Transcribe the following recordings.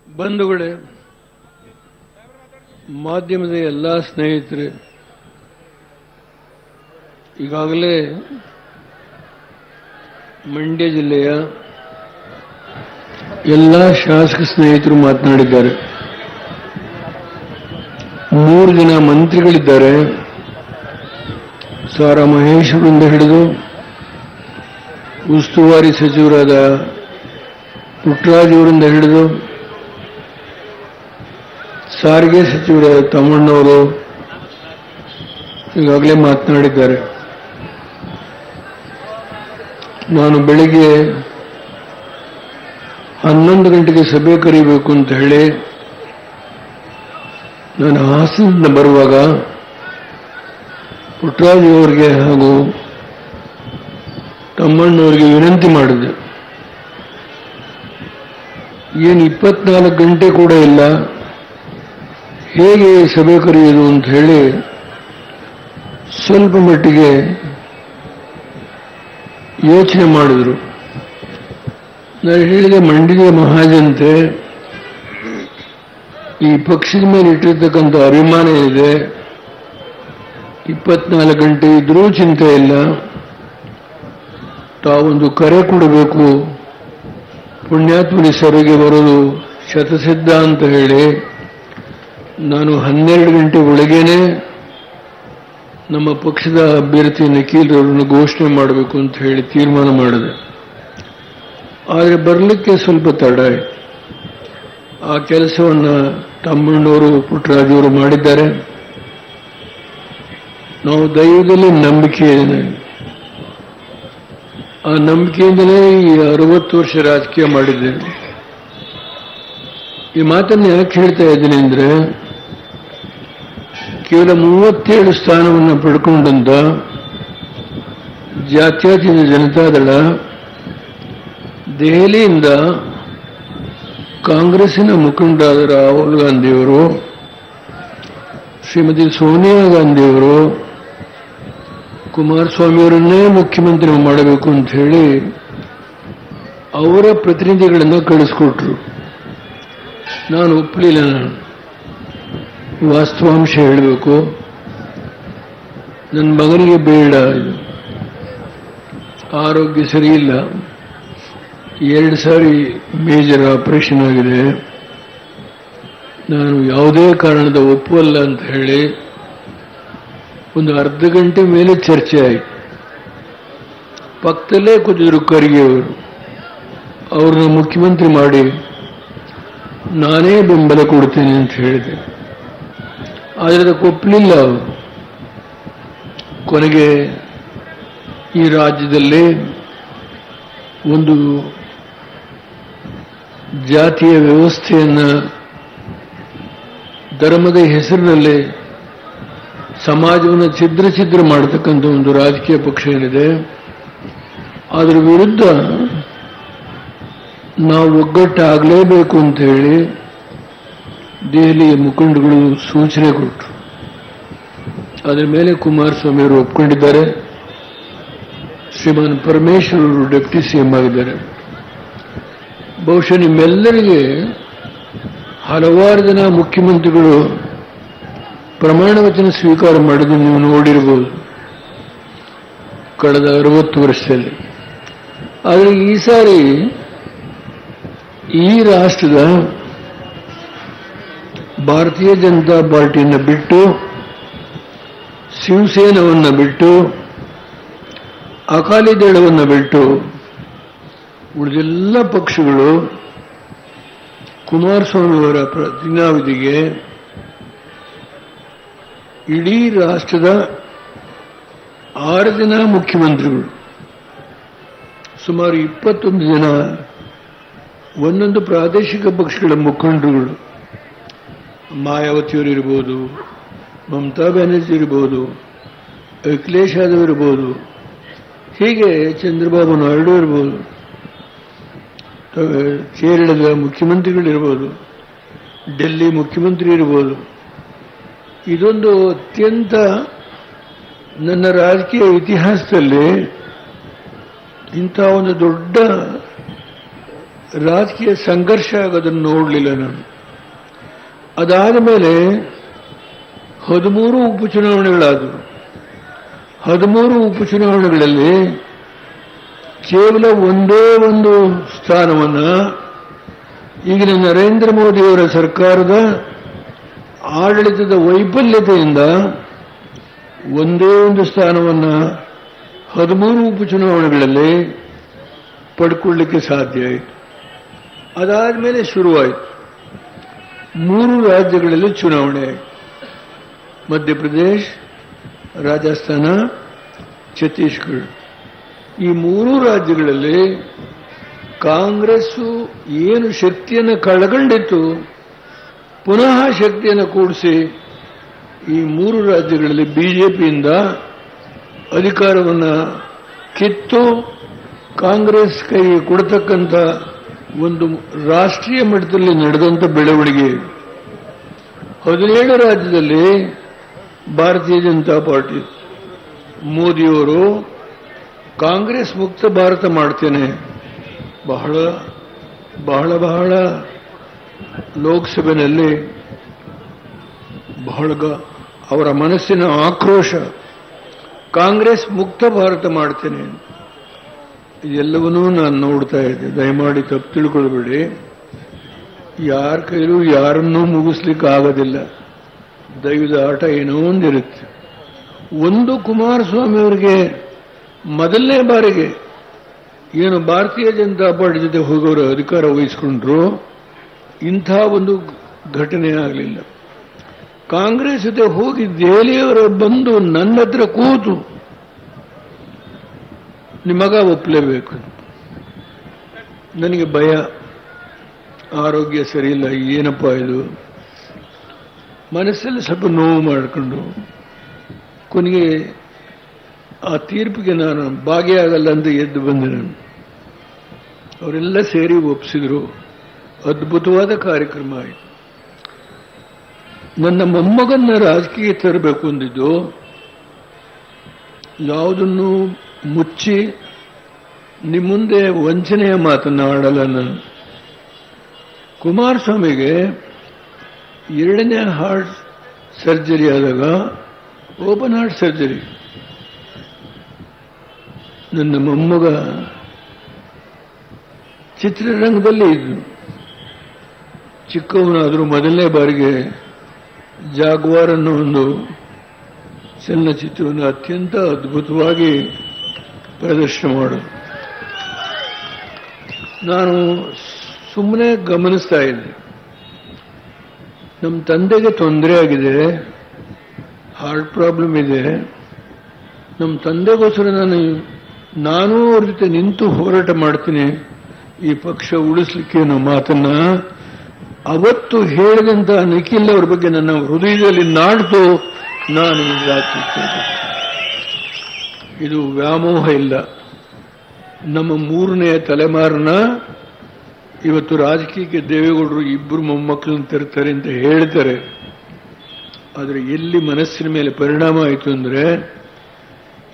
ಬಂಧುಗಳೇ, ಮಾಧ್ಯಮದ ಎಲ್ಲ ಸ್ನೇಹಿತರೆ, ಈಗಾಗಲೇ ಮಂಡ್ಯ ಜಿಲ್ಲೆಯ ಎಲ್ಲ ಶಾಸಕ ಸ್ನೇಹಿತರು ಮಾತನಾಡಿದ್ದಾರೆ. 3 ಜನ ಮಂತ್ರಿಗಳಿದ್ದಾರೆ. ಸಾರಾ ಮಹೇಶ್ ಅವರಿಂದ ಹಿಡಿದು ಉಸ್ತುವಾರಿ ಸಚಿವರಾದ ಪುಟ್ಟರಾಜ್ ಅವರಿಂದ ಹಿಡಿದು ಸಾರಿಗೆ ಸಚಿವರಾದ ತಮ್ಮಣ್ಣವರು ಈಗಾಗಲೇ ಮಾತನಾಡಿದ್ದಾರೆ. ನಾನು ಬೆಳಿಗ್ಗೆ 11 ಗಂಟೆಗೆ ಸಭೆ ಕರೆಯಬೇಕು ಅಂತ ಹೇಳಿ ನಾನು ಹಾಸನದಿಂದ ಬರುವಾಗ ಪುಟ್ಟರಾಜ್ ಅವರಿಗೆ ಹಾಗೂ ತಮ್ಮಣ್ಣವರಿಗೆ ವಿನಂತಿ ಮಾಡಿದೆ. ಏನು 24 ಗಂಟೆ ಕೂಡ ಇಲ್ಲ, ಹೇಗೆ ಸಭೆ ಕರೆಯುವುದು ಅಂತ ಹೇಳಿ ಸ್ವಲ್ಪ ಮಟ್ಟಿಗೆ ಯೋಚನೆ ಮಾಡಿದರು. ನಾನು ಹೇಳಿದೆ, ಮಂಡ್ಯದ ಮಹಾಜನತೆ ಈ ಪಕ್ಷದ ಮೇಲೆ ಇಟ್ಟಿರ್ತಕ್ಕಂಥ ಅಭಿಮಾನ ಇದೆ. 24 ಗಂಟೆ ಇದ್ರೂ ಚಿಂತೆ ಇಲ್ಲ, ತಾವೊಂದು ಕರೆ ಕೊಡಬೇಕು, ಪುಣ್ಯಾತ್ಮನಿ ಸಭೆಗೆ ಬರೋದು ಶತಸಿದ್ಧ ಅಂತ ಹೇಳಿ ನಾನು 12 ಗಂಟೆ ಒಳಗೇನೆ ನಮ್ಮ ಪಕ್ಷದ ಅಭ್ಯರ್ಥಿ ನಿಖಿಲ್ ಅವರನ್ನು ಘೋಷಣೆ ಮಾಡಬೇಕು ಅಂತ ಹೇಳಿ ತೀರ್ಮಾನ ಮಾಡಿದೆ. ಆದರೆ ಬರಲಿಕ್ಕೆ ಸ್ವಲ್ಪ ತಡ ಆಯಿತು. ಆ ಕೆಲಸವನ್ನು ತಮ್ಮಣ್ಣವರು ಪುಟ್ಟರಾಜವರು ಮಾಡಿದ್ದಾರೆ. ನಾವು ದೈವದಲ್ಲಿ ನಂಬಿಕೆ ಇದೆ. ಆ ನಂಬಿಕೆಯಿಂದಲೇ ಈ 60 ವರ್ಷ ರಾಜಕೀಯ ಮಾಡಿದ್ದೇನೆ. ಈ ಮಾತನ್ನು ಯಾಕೆ ಹೇಳ್ತಾ ಇದ್ದೀನಿ ಅಂದರೆ, ಕೇವಲ 37 ಸ್ಥಾನವನ್ನು ಪಡ್ಕೊಂಡಂತ ಜಾತ್ಯತೀತ ಜನತಾದಳ ದೆಹಲಿಯಿಂದ ಕಾಂಗ್ರೆಸ್ಸಿನ ಮುಖಂಡರಾದ ರಾಹುಲ್ ಗಾಂಧಿಯವರು, ಶ್ರೀಮತಿ ಸೋನಿಯಾ ಗಾಂಧಿಯವರು ಕುಮಾರಸ್ವಾಮಿಯವರನ್ನೇ ಮುಖ್ಯಮಂತ್ರಿ ಮಾಡಬೇಕು ಅಂತ ಹೇಳಿ ಅವರ ಪ್ರತಿನಿಧಿಗಳನ್ನು ಕಳಿಸ್ಕೊಟ್ರು. ನಾನು ಒಪ್ಪಲಿಲ್ಲ. ವಾಸ್ತವಾಂಶ ಹೇಳಬೇಕು, ನನ್ನ ಮಗನಿಗೆ ಬೇಡ, ಆರೋಗ್ಯ ಸರಿಯಿಲ್ಲ, 2 ಸಾರಿ ಮೇಜರ್ ಆಪರೇಷನ್ ಆಗಿದೆ, ನಾನು ಯಾವುದೇ ಕಾರಣದ ಒಪ್ಪಲ್ಲ ಅಂತ ಹೇಳಿ ಒಂದು ಅರ್ಧ ಗಂಟೆ ಮೇಲೆ ಚರ್ಚೆ ಆಯಿತು. ಪಕ್ಕದಲ್ಲೇ ಕೂತಿದ್ರು ಖರ್ಗೆ ಅವರು. ಅವ್ರನ್ನ ಮುಖ್ಯಮಂತ್ರಿ ಮಾಡಿ ನಾನೇ ಬೆಂಬಲ ಕೊಡ್ತೇನೆ ಅಂತ ಹೇಳಿದೆ. ಆದರೆ ಅದಕ್ಕೆ ಒಪ್ಪಲಿಲ್ಲ ಅವರು. ಕೊನೆಗೆ ಈ ರಾಜ್ಯದಲ್ಲಿ ಒಂದು ಜಾತಿಯ ವ್ಯವಸ್ಥೆಯನ್ನು ಧರ್ಮದ ಹೆಸರಿನಲ್ಲಿ ಸಮಾಜವನ್ನು ಛಿದ್ರ ಮಾಡತಕ್ಕಂಥ ಒಂದು ರಾಜಕೀಯ ಪಕ್ಷ ಏನಿದೆ, ಅದರ ವಿರುದ್ಧ ನಾವು ಒಗ್ಗಟ್ಟಾಗಲೇಬೇಕು ಅಂತ ಹೇಳಿ ದೆಹಲಿಯ ಮುಖಂಡಗಳು ಸೂಚನೆ ಕೊಟ್ಟರು. ಅದರ ಮೇಲೆ ಕುಮಾರಸ್ವಾಮಿ ಅವರು ಒಪ್ಕೊಂಡಿದ್ದಾರೆ. ಶ್ರೀಮಾನ್ ಪರಮೇಶ್ವರ್ ಅವರು ಡೆಪ್ಟಿ ಸಿಎಂ ಆಗಿದ್ದಾರೆ. ಬಹುಶಃ ನಿಮ್ಮೆಲ್ಲರಿಗೆ ಹಲವಾರು ಜನ ಮುಖ್ಯಮಂತ್ರಿಗಳು ಪ್ರಮಾಣ ವಚನ ಸ್ವೀಕಾರ ಮಾಡಿದ್ದು ನೀವು ನೋಡಿರಬಹುದು ಕಳೆದ 60 ವರ್ಷದಲ್ಲಿ. ಆದರೆ ಈ ಸಾರಿ ಈ ರಾಷ್ಟ್ರದ ಭಾರತೀಯ ಜನತಾ ಪಾರ್ಟಿಯನ್ನು ಬಿಟ್ಟು, ಶಿವಸೇನವನ್ನು ಬಿಟ್ಟು, ಅಕಾಲಿ ದಳವನ್ನು ಬಿಟ್ಟು ಉಳಿದೆಲ್ಲ ಪಕ್ಷಗಳು ಕುಮಾರಸ್ವಾಮಿಯವರ ಪ್ರತಿಜ್ಞಾವಿಧಿಗೆ ಇಡೀ ರಾಷ್ಟ್ರದ 6 ಜನ ಮುಖ್ಯಮಂತ್ರಿಗಳು, ಸುಮಾರು 21 ಜನ ಒಂದೊಂದು ಪ್ರಾದೇಶಿಕ ಪಕ್ಷಗಳ ಮುಖಂಡರುಗಳು, ಮಾಯಾವತಿಯವರು ಇರ್ಬೋದು, ಮಮತಾ ಬ್ಯಾನರ್ಜಿ ಇರ್ಬೋದು, ಅಖಿಲೇಶ್ ಯಾದವ್ ಇರ್ಬೋದು, ಹೀಗೆ ಚಂದ್ರಬಾಬು ನಾಯ್ಡು ಇರ್ಬೋದು, ಕೇರಳದ ಮುಖ್ಯಮಂತ್ರಿಗಳಿರ್ಬೋದು, ಡೆಲ್ಲಿ ಮುಖ್ಯಮಂತ್ರಿ ಇರ್ಬೋದು. ಇದೊಂದು ಅತ್ಯಂತ ನನ್ನ ರಾಜಕೀಯ ಇತಿಹಾಸದಲ್ಲಿ ಇಂಥ ಒಂದು ದೊಡ್ಡ ರಾಜಕೀಯ ಸಂಘರ್ಷ ಆಗೋದನ್ನು ನೋಡಲಿಲ್ಲ ನಾನು. ಅದಾದ ಮೇಲೆ 13 ಉಪಚುನಾವಣೆಗಳಾದವು. 13 ಉಪಚುನಾವಣೆಗಳಲ್ಲಿ ಕೇವಲ ಒಂದೇ ಒಂದು ಸ್ಥಾನವನ್ನು ಈಗಿನ ನರೇಂದ್ರ ಮೋದಿಯವರ ಸರ್ಕಾರದ ಆಡಳಿತದ ವೈಫಲ್ಯತೆಯಿಂದ ಒಂದೇ ಒಂದು ಸ್ಥಾನವನ್ನು 13 ಉಪಚುನಾವಣೆಗಳಲ್ಲಿ ಪಡ್ಕೊಳ್ಳಿಕ್ಕೆ ಸಾಧ್ಯ ಆಯಿತು. ಅದಾದ ಮೇಲೆ ಶುರುವಾಯಿತು. 3 ರಾಜ್ಯಗಳಲ್ಲಿ ಚುನಾವಣೆ ಆಯಿತು. ಮಧ್ಯಪ್ರದೇಶ, ರಾಜಸ್ಥಾನ, ಛತ್ತೀಸ್ಗಢ. ಈ 3 ರಾಜ್ಯಗಳಲ್ಲಿ ಕಾಂಗ್ರೆಸ್ಸು ಏನು ಶಕ್ತಿಯನ್ನು ಕಳಗೊಂಡಿತ್ತು, ಪುನಃ ಶಕ್ತಿಯನ್ನು ಕೂಡಿಸಿ ಈ 3 ರಾಜ್ಯಗಳಲ್ಲಿ ಬಿಜೆಪಿಯಿಂದ ಅಧಿಕಾರವನ್ನು ಕಿತ್ತು ಕಾಂಗ್ರೆಸ್ ಕೈಗೆ ಕೊಡತಕ್ಕಂಥ ಒಂದು ರಾಷ್ಟ್ರೀಯ ಮಟ್ಟದಲ್ಲಿ ನಡೆದಂಥ ಬೆಳವಣಿಗೆ. 17 ರಾಜ್ಯದಲ್ಲಿ ಭಾರತೀಯ ಜನತಾ ಪಾರ್ಟಿ, ಮೋದಿಯವರು ಕಾಂಗ್ರೆಸ್ ಮುಕ್ತ ಭಾರತ ಮಾಡ್ತೇನೆ, ಬಹಳ ಬಹಳ ಬಹಳ ಲೋಕಸಭೆಯಲ್ಲಿ ಬಹಳ ಅವರ ಮನಸ್ಸಿನ ಆಕ್ರೋಶ, ಕಾಂಗ್ರೆಸ್ ಮುಕ್ತ ಭಾರತ ಮಾಡ್ತೇನೆ. ಇದೆಲ್ಲವನ್ನೂ ನಾನು ನೋಡ್ತಾ ಇದ್ದೆ. ದಯಮಾಡಿ ತಪ್ಪು ತಿಳ್ಕೊಳ್ಬೇಡಿ. ಯಾರ ಕೈಲೂ ಯಾರನ್ನೂ ಮುಗಿಸ್ಲಿಕ್ಕೆ ಆಗೋದಿಲ್ಲ. ದೈವದ ಆಟ ಏನೋ ಒಂದಿರುತ್ತೆ. ಒಂದು ಕುಮಾರಸ್ವಾಮಿ ಅವರಿಗೆ ಮೊದಲನೇ ಬಾರಿಗೆ ಏನು ಭಾರತೀಯ ಜನತಾ ಪಾರ್ಟಿ ಜೊತೆ ಹೋಗೋರು ಅಧಿಕಾರ ವಹಿಸಿಕೊಂಡ್ರು, ಇಂಥ ಒಂದು ಘಟನೆ ಆಗಲಿಲ್ಲ. ಕಾಂಗ್ರೆಸ್ ಜೊತೆ ಹೋಗಿ ದೆಹಲಿಯವರು ಬಂದು ನನ್ನ ಹತ್ರ ಕೂತು ನಿಮಗ ಒಪ್ಪಲೇಬೇಕು, ನನಗೆ ಭಯ, ಆರೋಗ್ಯ ಸರಿಯಿಲ್ಲ, ಏನಪ್ಪ ಇದು, ಮನಸ್ಸಲ್ಲಿ ಸ್ವಲ್ಪ ನೋವು ಮಾಡಿಕೊಂಡು ಕೊನೆಗೆ ಆ ತೀರ್ಪಿಗೆ ನಾನು ಭಾಗಿಯಾಗಲ್ಲ ಅಂತ ಎದ್ದು ಬಂದೆ. ನಾನು ಅವರೆಲ್ಲ ಸೇರಿ ಒಪ್ಪಿಸಿದ್ರು. ಅದ್ಭುತವಾದ ಕಾರ್ಯಕ್ರಮ ಆಯಿತು. ನನ್ನ ಮೊಮ್ಮಗನ್ನ ರಾಜಕೀಯ ತರಬೇಕು ಅಂದಿದ್ದು, ಯಾವುದನ್ನು ಮುಚ್ಚಿ ನಿಮ್ಮ ಮುಂದೆ ವಂಚನೆಯ ಮಾತನ್ನು ಆಡಲ್ಲ ನಾನು. ಕುಮಾರಸ್ವಾಮಿಗೆ 2ನೇ ಹಾರ್ಟ್ ಸರ್ಜರಿ ಆದಾಗ, ಓಪನ್ ಹಾರ್ಟ್ ಸರ್ಜರಿ, ನನ್ನ ಮೊಮ್ಮಗ ಚಿತ್ರರಂಗದಲ್ಲೇ ಇದ್ದು, ಚಿಕ್ಕವನಾದರೂ ಮೊದಲನೇ ಬಾರಿಗೆ ಜಾಗ್ವಾರ್ ಅನ್ನೋ ಒಂದು ಚಲನಚಿತ್ರವನ್ನು ಅತ್ಯಂತ ಅದ್ಭುತವಾಗಿ ಪ್ರದರ್ಶನ ಮಾಡೋದು. ನಾನು ಸುಮ್ಮನೆ ಗಮನಿಸ್ತಾ ಇದ್ದೆ. ನಮ್ಮ ತಂದೆಗೆ ತೊಂದರೆ ಆಗಿದೆ, ಹಾರ್ಟ್ ಪ್ರಾಬ್ಲಮ್ ಇದೆ. ನಮ್ಮ ತಂದೆಗೋಸ್ಕರ ನಾನು ಅವ್ರ ಜೊತೆ ನಿಂತು ಹೋರಾಟ ಮಾಡ್ತೀನಿ, ಈ ಪಕ್ಷ ಉಳಿಸ್ಲಿಕ್ಕೆ ಅನ್ನೋ ಮಾತನ್ನ ಅವತ್ತು ಹೇಳಿದಂತ ನಿಖಿಲ್ ಅವ್ರ ಬಗ್ಗೆ ನನ್ನ ಹೃದಯದಲ್ಲಿ ನಾಡ್ತು. ನಾನು ಇದು ವ್ಯಾಮೋಹ ಇಲ್ಲ. ನಮ್ಮ 3ನೇ ತಲೆಮಾರನ್ನ ಇವತ್ತು ರಾಜಕೀಯಕ್ಕೆ ದೇವೇಗೌಡರು 2 ಮೊಮ್ಮಕ್ಕಳನ್ನು ತರ್ತಾರೆ ಅಂತ ಹೇಳ್ತಾರೆ. ಆದರೆ ಎಲ್ಲಿ ಮನಸ್ಸಿನ ಮೇಲೆ ಪರಿಣಾಮ ಆಯಿತು ಅಂದರೆ,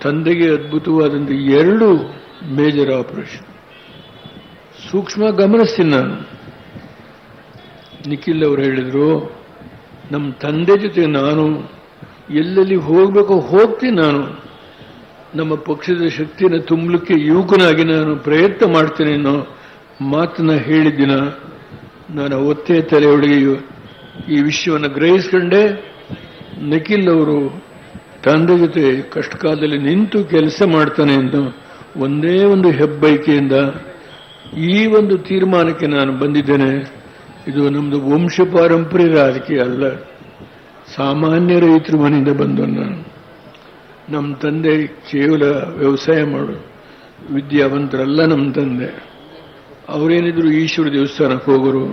ತಂದೆಗೆ ಅದ್ಭುತವಾದಂಥ 2 ಮೇಜರ್ ಆಪರೇಷನ್. ಸೂಕ್ಷ್ಮ ಗಮನಿಸ್ತೀನಿ ನಾನು. ನಿಖಿಲ್ ಅವರು ಹೇಳಿದ್ರು, ನಮ್ಮ ತಂದೆ ಜೊತೆ ನಾನು ಎಲ್ಲೆಲ್ಲಿ ಹೋಗಬೇಕೋ ಹೋಗ್ತೀನಿ, ನಾನು ನಮ್ಮ ಪಕ್ಷದ ಶಕ್ತಿಯನ್ನು ತುಂಬಲಿಕ್ಕೆ ಯುವಕನಾಗಿ ನಾನು ಪ್ರಯತ್ನ ಮಾಡ್ತೇನೆ ಅನ್ನೋ ಮಾತನ್ನ ಹೇಳಿದ್ದಿನ ನಾನು ಅವತ್ತೇ ತಲೆಯೊಳಗೆ ಈ ವಿಷಯವನ್ನು ಗ್ರಹಿಸ್ಕೊಂಡೆ. ನಿಖಿಲ್ ಅವರು ತಂದೆ ಜೊತೆ ಕಷ್ಟಕಾಲದಲ್ಲಿ ನಿಂತು ಕೆಲಸ ಮಾಡ್ತಾನೆ ಅಂತ ಒಂದೇ ಒಂದು ಹೆಬ್ಬೈಕೆಯಿಂದ ಈ ಒಂದು ತೀರ್ಮಾನಕ್ಕೆ ನಾನು ಬಂದಿದ್ದೇನೆ. ಇದು ನಮ್ಮದು ವಂಶ ಪಾರಂಪರ್ಯ ರಾಜಕೀಯ ಅಲ್ಲ, ಸಾಮಾನ್ಯ ರೈತರ ಮನೆಯಿಂದ ಬಂದು ನಾನು. ನಮ್ಮ ತಂದೆ ಕೇವಲ ವ್ಯವಸಾಯ ಮಾಡು ವಿದ್ಯಾವಂತರಲ್ಲ. ನಮ್ಮ ತಂದೆ ಅವರೇನಿದ್ರು ಈಶ್ವರ ದೇವಸ್ಥಾನಕ್ಕೆ ಹೋಗೋರು,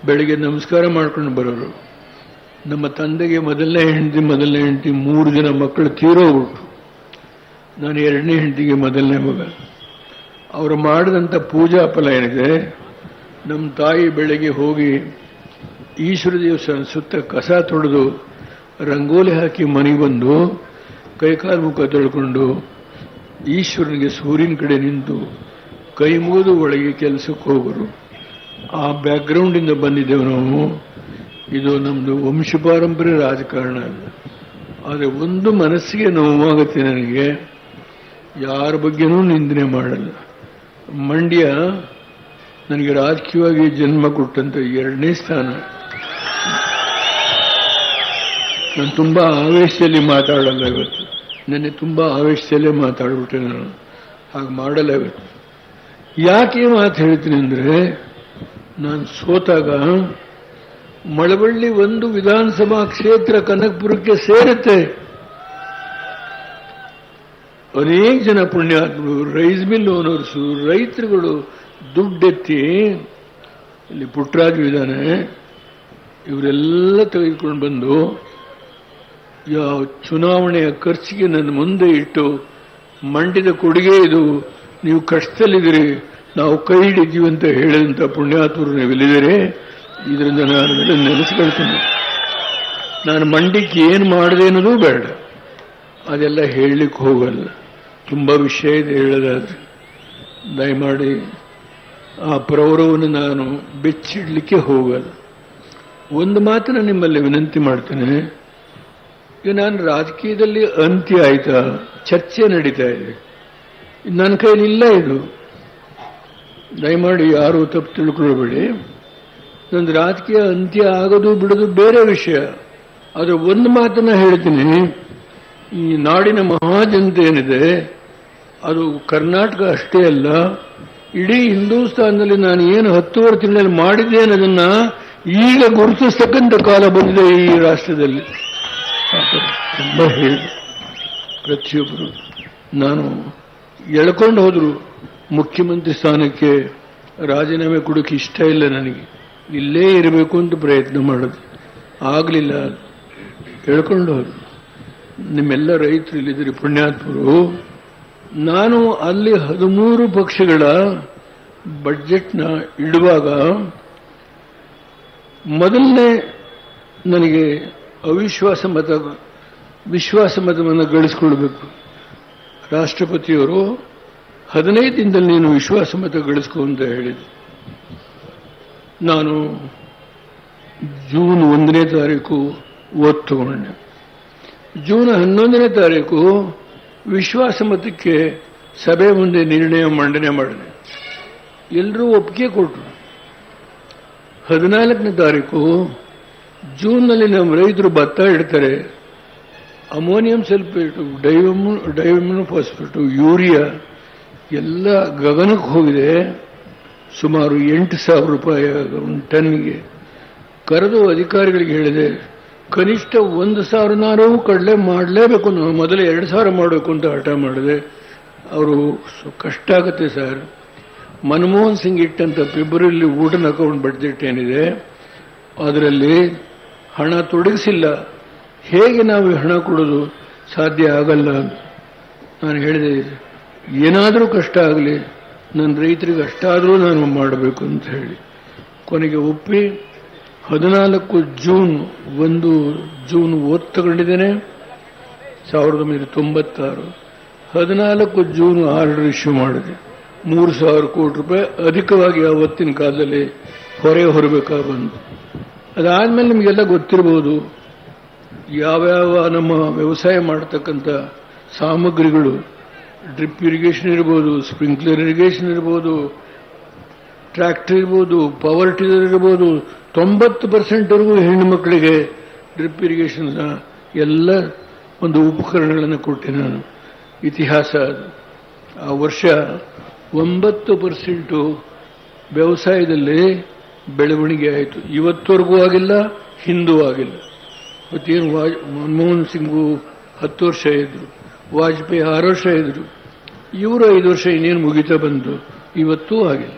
ಬೆಳಿಗ್ಗೆ ನಮಸ್ಕಾರ ಮಾಡ್ಕೊಂಡು ಬರೋರು. ನಮ್ಮ ತಂದೆಗೆ ಮೊದಲನೇ ಹೆಂಡತಿ 3 ಜನ ಮಕ್ಕಳು ತೀರೋಗ್ಬಿಟ್ರು. ನಾನು 2ನೇ ಹೆಂಡತಿಗೆ ಮೊದಲನೇ ಮಗ. ಅವರು ಮಾಡಿದಂಥ ಪೂಜಾ ಫಲ ಏನಿದೆ, ನಮ್ಮ ತಾಯಿ ಬೆಳಗ್ಗೆ ಹೋಗಿ ಈಶ್ವರ ದೇವಸ್ಥಾನ ಸುತ್ತ ಕಸ ತೊಳೆದು ರಂಗೋಲಿ ಹಾಕಿ ಮನೆಗೆ ಬಂದು ಕೈಕಾಲು ಮುಖ ತೊಳ್ಕೊಂಡು ಈಶ್ವರನಿಗೆ ಸೂರ್ಯನ ಕಡೆ ನಿಂತು ಕೈ ಮುಗಿದು ಒಳಗೆ ಕೆಲಸಕ್ಕೆ ಹೋಗೋರು. ಆ ಬ್ಯಾಕ್ಗ್ರೌಂಡಿಂದ ಬಂದಿದ್ದೇವೆ ನಾವು. ಇದು ನಮ್ಮದು ವಂಶ ಪಾರಂಪರ್ಯ ರಾಜಕಾರಣ ಅಲ್ಲ. ಆದರೆ ಒಂದು ಮನಸ್ಸಿಗೆ ನೋವಾಗುತ್ತೆ ನನಗೆ, ಯಾರ ಬಗ್ಗೆನೂ ನಿಂದನೆ ಮಾಡಲ್ಲ. ಮಂಡ್ಯ ನನಗೆ ರಾಜಕೀಯವಾಗಿ ಜನ್ಮ ಕೊಟ್ಟಂತ 2ನೇ ಸ್ಥಾನ. ನಾನು ತುಂಬ ಆವೇಶದಲ್ಲಿ ಮಾತಾಡಲ್ಲ ಇವತ್ತು. ನೆನ್ನೆ ತುಂಬ ಆವೇಶದಲ್ಲೇ ಮಾತಾಡ್ಬಿಟ್ಟೆ ನಾನು. ಹಾಗೆ ಮಾಡಲ್ಲ ಇವತ್ತು. ಯಾಕೆ ಮಾತು ಹೇಳ್ತೀನಿ ಅಂದರೆ, ನಾನು ಸೋತಾಗ ಮಳವಳ್ಳಿ 1 ವಿಧಾನಸಭಾ ಕ್ಷೇತ್ರ ಕನಕಪುರಕ್ಕೆ ಸೇರುತ್ತೆ. ಅನೇಕ ಜನ ಪುಣ್ಯಾತ್ಮರು, ರೈಸ್ ಮಿಲ್ ಓನರ್ಸು, ರೈತರುಗಳು ದುಡ್ಡೆತ್ತಿ, ಇಲ್ಲಿ ಪುಟ್ಟರಾಜು ಇದ್ದಾನೆ, ಇವರೆಲ್ಲ ತೆಗೆದುಕೊಂಡು ಬಂದು ಯಾವ ಚುನಾವಣೆಯ ಖರ್ಚಿಗೆ ನನ್ನ ಮುಂದೆ ಇಟ್ಟು, ಮಂಡ್ಯದ ಕೊಡುಗೆ ಇದು, ನೀವು ಕಷ್ಟದಲ್ಲಿದ್ದೀರಿ, ನಾವು ಕೈ ಹಿಡಿದೀವಿ ಅಂತ ಹೇಳಿದಂಥ ಪುಣ್ಯಾತ್ಮರು ನೀವೆಲ್ಲಿದ್ದೀರಿ. ಇದರಿಂದ ನಾನು ನೆನೆಸ್ಕೊಳ್ತೀನಿ. ನಾನು ಮಂಡ್ಯಕ್ಕೆ ಏನು ಮಾಡಿದೆ ಅನ್ನೋದು ಬೇಡ, ಅದೆಲ್ಲ ಹೇಳಲಿಕ್ಕೆ ಹೋಗಲ್ಲ. ತುಂಬ ವಿಷಯ ಇದೆ ಹೇಳೋದಾದ್ರೆ. ದಯಮಾಡಿ ಆ ಪ್ರೌರವನ್ನು ನಾನು ಬೆಚ್ಚಿಡಲಿಕ್ಕೆ ಹೋಗಲ್ಲ. ಒಂದು ಮಾತನ್ನ ನಿಮ್ಮಲ್ಲಿ ವಿನಂತಿ ಮಾಡ್ತೇನೆ. ಈಗ ನಾನು ರಾಜಕೀಯದಲ್ಲಿ ಅಂತ್ಯ ಆಯ್ತಾ, ಚರ್ಚೆ ನಡೀತಾ ಇದೆ, ನನ್ನ ಕೈಲಿ ಇಲ್ಲ ಇದು. ದಯಮಾಡಿ ಯಾರು ತಪ್ಪು ತಿಳ್ಕೊಳ್ಬೇಡಿ. ನಂದು ರಾಜಕೀಯ ಅಂತ್ಯ ಆಗೋದು ಬಿಡೋದು ಬೇರೆ ವಿಷಯ. ಆದರೆ ಒಂದು ಮಾತನ್ನ ಹೇಳ್ತೀನಿ, ಈ ನಾಡಿನ ಮಹಾಜನತೆ ಏನಿದೆ, ಅದು ಕರ್ನಾಟಕ ಅಷ್ಟೇ ಅಲ್ಲ, ಇಡೀ ಹಿಂದೂಸ್ತಾನದಲ್ಲಿ ನಾನು ಏನು 10 ತಿಂಗಳಲ್ಲಿ ಮಾಡಿದ್ದೆ ಅನ್ನೋದನ್ನ ಈಗ ಗುರುತಿಸ್ತಕ್ಕಂಥ ಕಾಲ ಬಂದಿದೆ ಈ ರಾಷ್ಟ್ರದಲ್ಲಿ. ತುಂಬ ಹೇಳಿ ಪ್ರತಿಯೊಬ್ಬರು ನಾನು ಎಳ್ಕೊಂಡು ಹೋದ್ರು ಮುಖ್ಯಮಂತ್ರಿ ಸ್ಥಾನಕ್ಕೆ ರಾಜೀನಾಮೆ ಕೊಡೋಕೆ ಇಷ್ಟ ಇಲ್ಲ ನನಗೆ, ಇಲ್ಲೇ ಇರಬೇಕು ಅಂತ ಪ್ರಯತ್ನ ಮಾಡೋದು ಆಗಲಿಲ್ಲ, ಎಳ್ಕೊಂಡು ಹೋದ್ರು. ನಿಮ್ಮೆಲ್ಲ ರೈತರು ಇಲ್ಲಿದ್ದೀರಿ ಪುಣ್ಯಾತ್ಮರು. ನಾನು ಅಲ್ಲಿ 13 ಪಕ್ಷಗಳ ಬಡ್ಜೆಟ್ನ ಇಡುವಾಗ ಮೊದಲನೇ ನನಗೆ ವಿಶ್ವಾಸ ಮತವನ್ನು ಗಳಿಸ್ಕೊಳ್ಬೇಕು. ರಾಷ್ಟ್ರಪತಿಯವರು 15 ದಿನದಲ್ಲಿ ನೀನು ವಿಶ್ವಾಸ ಮತ ಗಳಿಸ್ಕೊ ಅಂತ ಹೇಳಿದ್ರು. ನಾನು ಜೂನ್ 1ನೇ ತಾರೀಕು ಓದ್ ತಗೊಂಡೆ. ಜೂನ್ 11ನೇ ತಾರೀಕು ವಿಶ್ವಾಸ ಮತಕ್ಕೆ ಸಭೆ ಮುಂದೆ ನಿರ್ಣಯ ಮಂಡನೆ ಮಾಡಿದೆ. ಎಲ್ಲರೂ ಒಪ್ಪಿಗೆ ಕೊಟ್ಟರು. 14ನೇ ತಾರೀಕು ಜೂನ್ನಲ್ಲಿ ನಮ್ಮ ರೈತರು ಭತ್ತ ಇಡ್ತಾರೆ. ಅಮೋನಿಯಂ ಸಲ್ಫೇಟು, ಡೈಮಿನೋ ಫಾಸ್ಫೇಟು, ಯೂರಿಯಾ ಎಲ್ಲ ಗಗನಕ್ಕೆ ಹೋಗಿದೆ. ಸುಮಾರು 8,000 ರೂಪಾಯಿ ಒಂದು ಟನ್ಗೆ. ಕರೆದು ಅಧಿಕಾರಿಗಳಿಗೆ ಹೇಳಿದೆ, ಕನಿಷ್ಠ 1,000 ಕಡಲೆ ಮಾಡಲೇಬೇಕು, ನಾವು ಮೊದಲೇ 2,000 ಮಾಡಬೇಕು ಅಂತ ಹಠ ಮಾಡಿದೆ. ಅವರು ಕಷ್ಟ ಆಗುತ್ತೆ ಸರ್, ಮನಮೋಹನ್ ಸಿಂಗ್ ಇಟ್ಟಂತ ಫೆಬ್ರವರಿಯಲ್ಲಿ ಊಟನ ಅಕೌಂಟ್ ಬಡ್ಜೆಟ್ ಏನಿದೆ ಅದರಲ್ಲಿ ಹಣ ತೊಡಗಿಸಿಲ್ಲ, ಹೇಗೆ ನಾವು ಹಣ ಕೊಡೋದು ಸಾಧ್ಯ ಆಗಲ್ಲ ಅಂತ ನಾನು ಹೇಳಿದೆ. ಏನಾದರೂ ಕಷ್ಟ ಆಗಲಿ, ನನ್ನ ರೈತರಿಗೆ ಅಷ್ಟಾದರೂ ನಾನು ಮಾಡಬೇಕು ಅಂತ ಹೇಳಿ ಕೊನೆಗೆ ಒಪ್ಪಿ 14 ಜೂನ್ ಓದ್ ತಗೊಂಡಿದ್ದೇನೆ 1996. 14 ಜೂನ್ ಆರ್ಡರ್ ಇಶ್ಯೂ ಮಾಡಿದೆ. 3,000 ಕೋಟಿ ರೂಪಾಯಿ ಅಧಿಕವಾಗಿ ಆವತ್ತಿನ ಕಾಲದಲ್ಲಿ ಹೊರೆ ಹೊರಬೇಕಾಗಿ ಬಂತು. ಅದಾದ್ಮೇಲೆ ನಿಮಗೆಲ್ಲ ಗೊತ್ತಿರಬಹುದು, ಯಾವ್ಯಾವ ನಮ್ಮ ವ್ಯವಸಾಯ ಮಾಡತಕ್ಕಂಥ ಸಾಮಗ್ರಿಗಳು, ಡ್ರಿಪ್ ಇರಿಗೇಷನ್ ಇರ್ಬೋದು, ಸ್ಪ್ರಿಂಕ್ಲರ್ ಇರಿಗೇಷನ್ ಇರ್ಬೋದು, ಟ್ರ್ಯಾಕ್ಟರ್ ಇರ್ಬೋದು, ಪವರ್ ಟಿಲ್ಲರ್ ಇರ್ಬೋದು, 90% ಹೆಣ್ಣು ಮಕ್ಕಳಿಗೆ ಡ್ರಿಪ್ ಇರಿಗೇಷನ್ ಎಲ್ಲ ಒಂದು ಉಪಕರಣಗಳನ್ನು ಕೊಟ್ಟೆ ನಾನು. ಇತಿಹಾಸ ಅದು. ಆ ವರ್ಷ 9% ವ್ಯವಸಾಯದಲ್ಲಿ ಬೆಳವಣಿಗೆ ಆಯಿತು. ಇವತ್ತವರೆಗೂ ಆಗಿಲ್ಲ, ಹಿಂದೂ ಆಗಿಲ್ಲ. ಮತ್ತೇನು ಮನಮೋಹನ್ ಸಿಂಗು 10 ವರ್ಷ ಇದ್ರು, ವಾಜಪೇಯಿ 6 ವರ್ಷ ಇದ್ರು, ಇವರು 5 ವರ್ಷ ಇನ್ನೇನು ಮುಗಿತಾ ಬಂತು, ಇವತ್ತೂ ಆಗಿಲ್ಲ.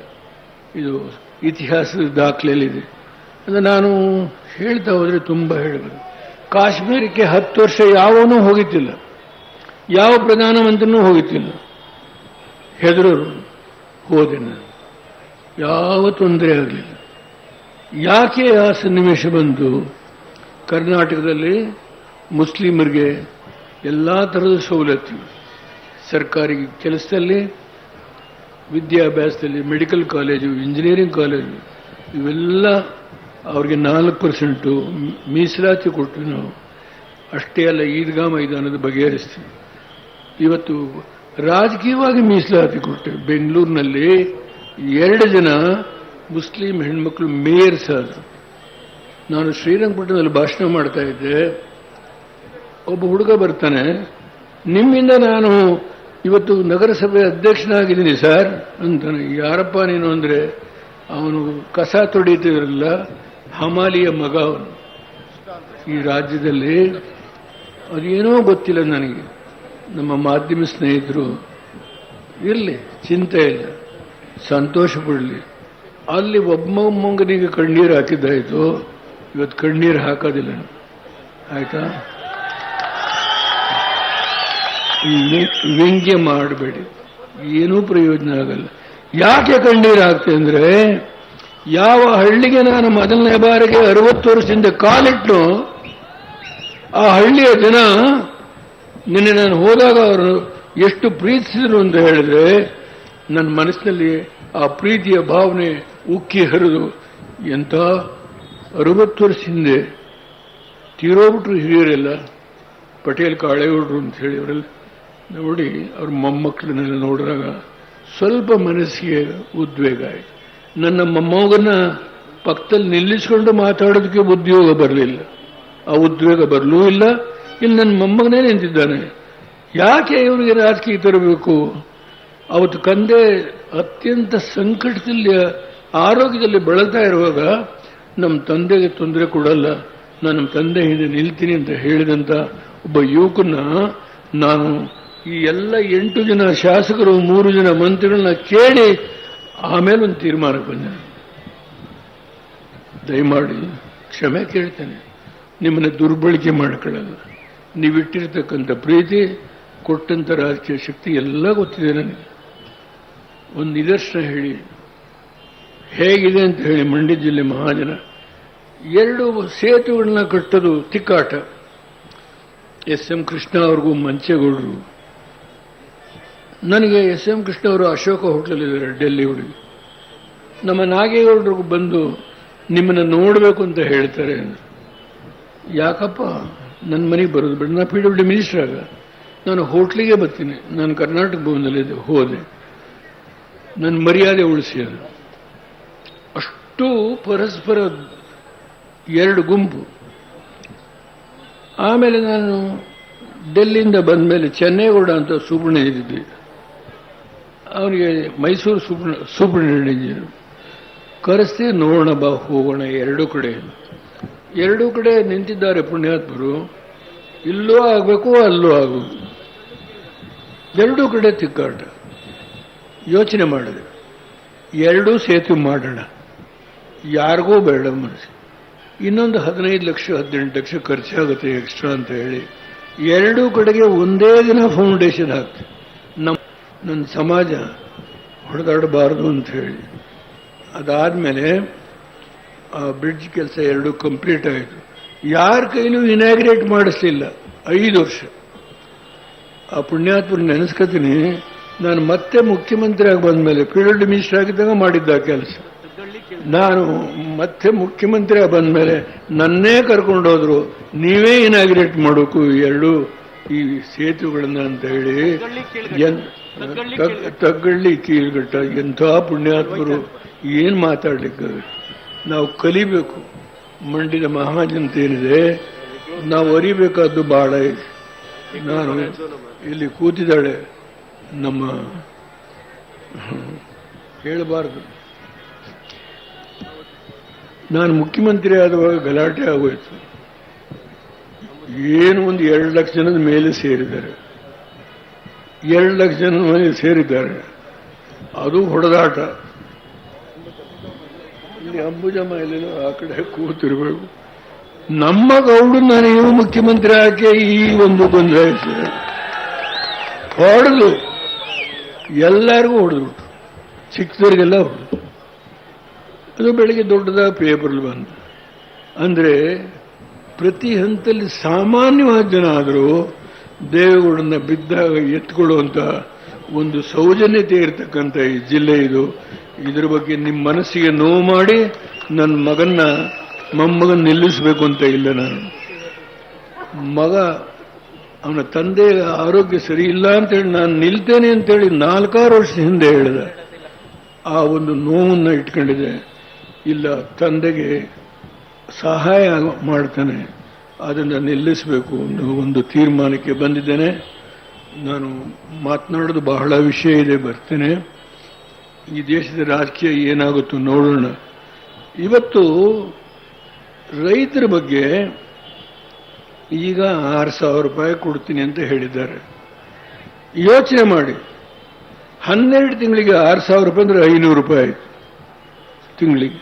ಇದು ಇತಿಹಾಸದ ದಾಖಲೆಯಲ್ಲಿದೆ. ಅಂದರೆ ನಾನು ಹೇಳ್ತಾ ಹೋದರೆ ತುಂಬ ಹೇಳಬೇಕು. ಕಾಶ್ಮೀರಕ್ಕೆ 10 ವರ್ಷ ಯಾವನೂ ಹೋಗಿತ್ತಿಲ್ಲ, ಯಾವ ಪ್ರಧಾನಮಂತ್ರಿನೂ ಹೋಗಿತ್ತಿಲ್ಲ. ಹೆದರೋರು, ಹೋದೆ ನಾನು, ಯಾವ ತೊಂದರೆ ಆಗಲಿಲ್ಲ. ಯಾಕೆ ಆ ಸನ್ನಿವೇಶ ಬಂತು? ಕರ್ನಾಟಕದಲ್ಲಿ ಮುಸ್ಲಿಮರಿಗೆ ಎಲ್ಲ ಥರದ ಸವಲತ್ತು, ಸರ್ಕಾರಿ ಕೆಲಸದಲ್ಲಿ, ವಿದ್ಯಾಭ್ಯಾಸದಲ್ಲಿ, ಮೆಡಿಕಲ್ ಕಾಲೇಜು, ಇಂಜಿನಿಯರಿಂಗ್ ಕಾಲೇಜು ಇವೆಲ್ಲ ಅವ್ರಿಗೆ 4% ಮೀಸಲಾತಿ ಕೊಟ್ಟು ನಾವು ಅಷ್ಟೇ ಅಲ್ಲ, ಈದ್ಗಾ ಮೈದಾನದ ಬಗೆಹರಿಸ್ತೀವಿ. ಇವತ್ತು ರಾಜಕೀಯವಾಗಿ ಮೀಸಲಾತಿ ಕೊಟ್ಟೆ. ಬೆಂಗಳೂರಿನಲ್ಲಿ 2 ಜನ ಮುಸ್ಲಿಂ ಹೆಣ್ಮಕ್ಳು ಮೇಯರ್ಸ್ ಆದರು. ನಾನು ಶ್ರೀರಂಗಪಟ್ಟಣದಲ್ಲಿ ಭಾಷಣ ಮಾಡ್ತಾ ಇದ್ದೆ. ಒಬ್ಬ ಹುಡುಗ ಬರ್ತಾನೆ, ನಿಮ್ಮಿಂದ ನಾನು ಇವತ್ತು ನಗರಸಭೆ ಅಧ್ಯಕ್ಷನಾಗಿದ್ದೀನಿ ಸರ್ ಅಂತಾನೆ. ಯಾರಪ್ಪ ನೀನು ಅಂದರೆ, ಅವನು ಕಸ ತೊಡೀತಿದ್ರಲ್ಲ, ಹಮಾಲಿಯ ಮಗ ಅವನು. ಈ ರಾಜ್ಯದಲ್ಲಿ ಅದೇನೋ ಗೊತ್ತಿಲ್ಲ ನನಗೆ. ನಮ್ಮ ಮಾಧ್ಯಮ ಸ್ನೇಹಿತರು ಇರಲಿ, ಚಿಂತೆ ಇಲ್ಲ, ಸಂತೋಷ ಪಡಲಿ. ಅಲ್ಲಿ ಒಬ್ಬೊಮ್ಮನಿಗೆ ಕಣ್ಣೀರು ಹಾಕಿದ್ದಾಯಿತು, ಇವತ್ತು ಕಣ್ಣೀರು ಹಾಕೋದಿಲ್ಲ. ಆಯ್ತಾ? ವ್ಯಂಗ್ಯ ಮಾಡಬೇಡಿ, ಏನೂ ಪ್ರಯೋಜನ ಆಗಲ್ಲ. ಯಾಕೆ ಕಣ್ಣೀರು ಹಾಕ್ತೆ ಅಂದರೆ, ಯಾವ ಹಳ್ಳಿಗೆ ನಾನು ಮೊದಲನೇ ಬಾರಿಗೆ 60 ವರ್ಷದಿಂದ ಕಾಲಿಟ್ಟು ಆ ಹಳ್ಳಿಯ ಜನ ನಿನ್ನೆ ನಾನು ಹೋದಾಗ ಅವರು ಎಷ್ಟು ಪ್ರೀತಿಸಿದ್ರು ಅಂತ ಹೇಳಿದ್ರೆ, ನನ್ನ ಮನಸ್ಸಿನಲ್ಲಿ ಆ ಪ್ರೀತಿಯ ಭಾವನೆ ಉಕ್ಕಿ ಹರಿದು, ಎಂಥ 60 ವರ್ಷ ಹಿಂದೆ ತೀರೋಗ್ಬಿಟ್ರು ಹಿರಿಯರೆಲ್ಲ, ಪಟೇಲ್ ಕಾಳೇಗೌಡರು ಅಂತ ಹೇಳಿ ಅವರೆಲ್ಲ ನೋಡಿ, ಅವ್ರ ಮೊಮ್ಮಕ್ಕಳನ್ನೆಲ್ಲ ನೋಡಿದಾಗ ಸ್ವಲ್ಪ ಮನಸ್ಸಿಗೆ ಉದ್ವೇಗ ಆಯಿತು. ನನ್ನ ಮೊಮ್ಮಗನ ಪಕ್ಕದಲ್ಲಿ ನಿಲ್ಲಿಸ್ಕೊಂಡು ಮಾತಾಡೋದಕ್ಕೆ ಉದ್ಯೋಗ ಬರಲಿಲ್ಲ, ಆ ಉದ್ವೇಗ ಬರಲೂ ಇಲ್ಲ. ಇಲ್ಲಿ ನನ್ನ ಮೊಮ್ಮಗನೇ ನಿಂತಿದ್ದಾನೆ. ಯಾಕೆ ಇವರಿಗೆ ರಾಜಕೀಯ ತರಬೇಕು? ಅವತ್ತು ಕಂದೆ ಅತ್ಯಂತ ಸಂಕಟದಲ್ಲಿ ಆರೋಗ್ಯದಲ್ಲಿ ಬಳಲ್ತಾ ಇರುವಾಗ ನಮ್ಮ ತಂದೆಗೆ ತೊಂದರೆ ಕೊಡಲ್ಲ, ನಾನು ನಮ್ಮ ತಂದೆ ಹಿಂದೆ ನಿಲ್ತೀನಿ ಅಂತ ಹೇಳಿದಂಥ ಒಬ್ಬ ಯುವಕನ ನಾನು ಈ ಎಲ್ಲ 8 ಜನ ಶಾಸಕರು 3 ಜನ ಮಂತ್ರಿಗಳನ್ನ ಕೇಳಿ ಆಮೇಲೆ ಒಂದು ತೀರ್ಮಾನಕ್ಕೆ ಬಂದೆ. ದಯಮಾಡಿ ಕ್ಷಮೆ ಕೇಳ್ತೇನೆ, ನಿಮ್ಮನ್ನ ದುರ್ಬಳಕೆ ಮಾಡಿಕೊಳ್ಳಲ್ಲ. ನೀವಿಟ್ಟಿರ್ತಕ್ಕಂಥ ಪ್ರೀತಿ, ಕೊಟ್ಟಂಥ ರಾಜಕೀಯ ಶಕ್ತಿ ಎಲ್ಲ ಗೊತ್ತಿದೆ ನನಗೆ. ಒಂದು ನಿದರ್ಶನ ಹೇಳಿ ಹೇಗಿದೆ ಅಂತ ಹೇಳಿ. ಮಂಡ್ಯ ಜಿಲ್ಲೆ ಮಹಾಜನ 2 ಸೇತುವೆಗಳನ್ನ ಕಟ್ಟೋದು ತಿಕ್ಕಾಟ. ಎಸ್.ಎಂ. ಕೃಷ್ಣ ಅವ್ರಿಗೂ ಮಂಚೇಗೌಡರು. ನನಗೆ ಎಸ್.ಎಂ. ಕೃಷ್ಣ ಅವರು ಅಶೋಕ ಹೋಟ್ಲಲ್ಲಿದ್ದಾರೆ, ಡೆಲ್ಲಿ ಹುಡುಗಿ. ನಮ್ಮ ನಾಗೇಗೌಡರಿಗೂ ಬಂದು ನಿಮ್ಮನ್ನು ನೋಡಬೇಕು ಅಂತ ಹೇಳ್ತಾರೆ. ಯಾಕಪ್ಪ ನನ್ನ ಮನೆಗೆ ಬರೋದು ಬೇಡ, ನಾನು PWD ಮಿನಿಸ್ಟರ್ ಆಗ ನಾನು ಹೋಟ್ಲಿಗೆ ಬರ್ತೀನಿ. ನಾನು ಕರ್ನಾಟಕ ಭವನದಲ್ಲಿ ಹೋದೆ, ನನ್ನ ಮರ್ಯಾದೆ ಉಳಿಸಿ. ಅದು ಅಷ್ಟು ಪರಸ್ಪರ 2 ಗುಂಪು. ಆಮೇಲೆ ನಾನು ಡೆಲ್ಲಿಯಿಂದ ಬಂದ ಮೇಲೆ ಚೆನ್ನೇಗೌಡ ಅಂತ ಸುಬ್ರಹ್ಮಣ್ಯ ಇದ್ದಿದ್ದೆ, ಅವನಿಗೆ ಮೈಸೂರು ಸುಬ್ರಹ್ಮಣ್ಯ ಕರೆಸ್ತಿ ನೋಡೋಣ ಬಾ ಹೋಗೋಣ. 2 ಕಡೆ ನಿಂತಿದ್ದಾರೆ ಪುಣ್ಯಾತ್ಮರು. ಇಲ್ಲೂ ಆಗಬೇಕು, ಅಲ್ಲೂ ಆಗಬೇಕು, 2 ಕಡೆ ತಿಕ್ಕಾಟ. ಯೋಚನೆ ಮಾಡಿದೆ, 2 ಸೇತುವೆ ಮಾಡೋಣ, ಯಾರಿಗೂ ಬೇಡ ಮನಸ್ಸು. ಇನ್ನೊಂದು 15 ಲಕ್ಷ 18 ಲಕ್ಷ ಖರ್ಚಾಗುತ್ತೆ ಎಕ್ಸ್ಟ್ರಾ ಅಂತ ಹೇಳಿ 2 ಕಡೆಗೆ ಒಂದೇ ದಿನ ಫೌಂಡೇಶನ್ ಹಾಕ್ತೀವಿ. ನನ್ನ ಸಮಾಜ ಹೊಡೆದಾಡಬಾರದು ಅಂತ ಹೇಳಿ. ಅದಾದಮೇಲೆ ಆ ಬ್ರಿಡ್ಜ್ ಕೆಲಸ 2 ಕಂಪ್ಲೀಟ್ ಆಯಿತು. ಯಾರ ಕೈಲೂ ಇನಾಗ್ರೇಟ್ ಮಾಡಿಸ್ಲಿಲ್ಲ 5 ವರ್ಷ. ಆ ಪುಣ್ಯಾತ್ಮರು ನೆನೆಸ್ಕೊತೀನಿ. ನಾನು ಮತ್ತೆ ಮುಖ್ಯಮಂತ್ರಿ ಆಗಿ ಬಂದ ಮೇಲೆ PWD ಮಿನಿಸ್ಟರ್ ಆಗಿದ್ದಾಗ ಮಾಡಿದ್ದ ಕೆಲಸ. ನಾನು ಮತ್ತೆ ಮುಖ್ಯಮಂತ್ರಿ ಆಗಿ ಬಂದ ಮೇಲೆ ನನ್ನೇ ಕರ್ಕೊಂಡೋದ್ರು, ನೀವೇ ಇನಾಗ್ರೇಟ್ ಮಾಡೋಕು 2 ಈ ಸೇತುವೆಗಳನ್ನ ಅಂತ ಹೇಳಿ. ತಗ್ಗಳ್ಳಿ ಕೀಳ್ಗಟ್ಟ, ಎಂಥ ಪುಣ್ಯಾತ್ಮರು, ಏನು ಮಾತಾಡ್ಲಿಕ್ಕೆ. ನಾವು ಕಲಿಬೇಕು. ಮಂಡ್ಯದ ಮಹಾಜನತೆ ಏನಿದೆ, ನಾವು ಅರಿಬೇಕಾದ್ದು ಬಹಳ ಇದೆ. ನಾನು ಇಲ್ಲಿ ಕೂತಿದ್ದಾಳೆ ನಮ್ಮ, ಹೇಳಬಾರ್ದು, ನಾನು ಮುಖ್ಯಮಂತ್ರಿ ಆದವಾಗ ಗಲಾಟೆ ಆಗೋಯ್ತು. ಏನು ಒಂದು 2 ಲಕ್ಷ ಜನದ ಮೇಲೆ ಸೇರಿದ್ದಾರೆ, 2 ಲಕ್ಷ ಜನ ಮೇಲೆ ಸೇರಿದ್ದಾರೆ. ಅದು ಹೊಡೆದಾಟ. ಇಲ್ಲಿ ಅಂಬುಜಮ್ಮ ಎಲ್ಲೆಲ್ಲೋ ಆ ಕಡೆ ಕೂತಿರ್ಬೇಕು. ನಮ್ಮ ಗೌಡು ನನಗೆ ಮುಖ್ಯಮಂತ್ರಿ ಆಕೆ ಈ ಒಂದು ಗೊಂದಲ ಹೊಡೆದು ಎಲ್ಲರಿಗೂ ಹೊಡೆದ್ಬಿಟ್ಟು, ಚಿಕ್ಕದವ್ರಿಗೆಲ್ಲ ಹೊಡೆದು. ಅದು ಬೆಳಿಗ್ಗೆ ದೊಡ್ಡದಾಗಿ ಪೇಪರ್ಲಿ ಬಂದು. ಅಂದರೆ ಪ್ರತಿ ಹಂತದಲ್ಲಿ ಸಾಮಾನ್ಯವಾದ ಜನ ಆದರೂ ದೇವೇಗೌಡನ್ನ ಬಿದ್ದಾಗ ಎತ್ಕೊಳ್ಳುವಂಥ ಒಂದು ಸೌಜನ್ಯತೆ ಇರತಕ್ಕಂಥ ಈ ಜಿಲ್ಲೆ ಇದು. ಇದರ ಬಗ್ಗೆ ನಿಮ್ಮ ಮನಸ್ಸಿಗೆ ನೋವು ಮಾಡಿ ನನ್ನ ಮಗನ್ನ ಮೊಮ್ಮಗನ್ ನಿಲ್ಲಿಸಬೇಕು ಅಂತ ಇಲ್ಲ. ನಾನು ಮಗ ಅವನ ತಂದೆ ಆರೋಗ್ಯ ಸರಿ ಇಲ್ಲ ಅಂತೇಳಿ ನಾನು ನಿಲ್ತೇನೆ ಅಂತೇಳಿ 4-6 ವರ್ಷದ ಹಿಂದೆ ಹೇಳಿದ. ಆ ಒಂದು ನೋವನ್ನು ಇಟ್ಕೊಂಡಿದೆ. ಇಲ್ಲ, ತಂದೆಗೆ ಸಹಾಯ ಮಾಡ್ತಾನೆ, ಅದನ್ನು ನಿಲ್ಲಿಸಬೇಕು ಅನ್ನೋ ಒಂದು ತೀರ್ಮಾನಕ್ಕೆ ಬಂದಿದ್ದೇನೆ. ನಾನು ಮಾತನಾಡೋದು ಬಹಳ ವಿಷಯ ಇದೆ, ಬರ್ತೇನೆ. ಈ ದೇಶದ ರಾಜಕೀಯ ಏನಾಗುತ್ತೋ ನೋಡೋಣ. ಇವತ್ತು ರೈತರ ಬಗ್ಗೆ ಈಗ 6,000 ರೂಪಾಯಿ ಕೊಡ್ತೀನಿ ಅಂತ ಹೇಳಿದ್ದಾರೆ. ಯೋಚನೆ ಮಾಡಿ, 12 ತಿಂಗಳಿಗೆ 6,000 ರೂಪಾಯಿ ಅಂದರೆ 500 ರೂಪಾಯಿ ತಿಂಗಳಿಗೆ.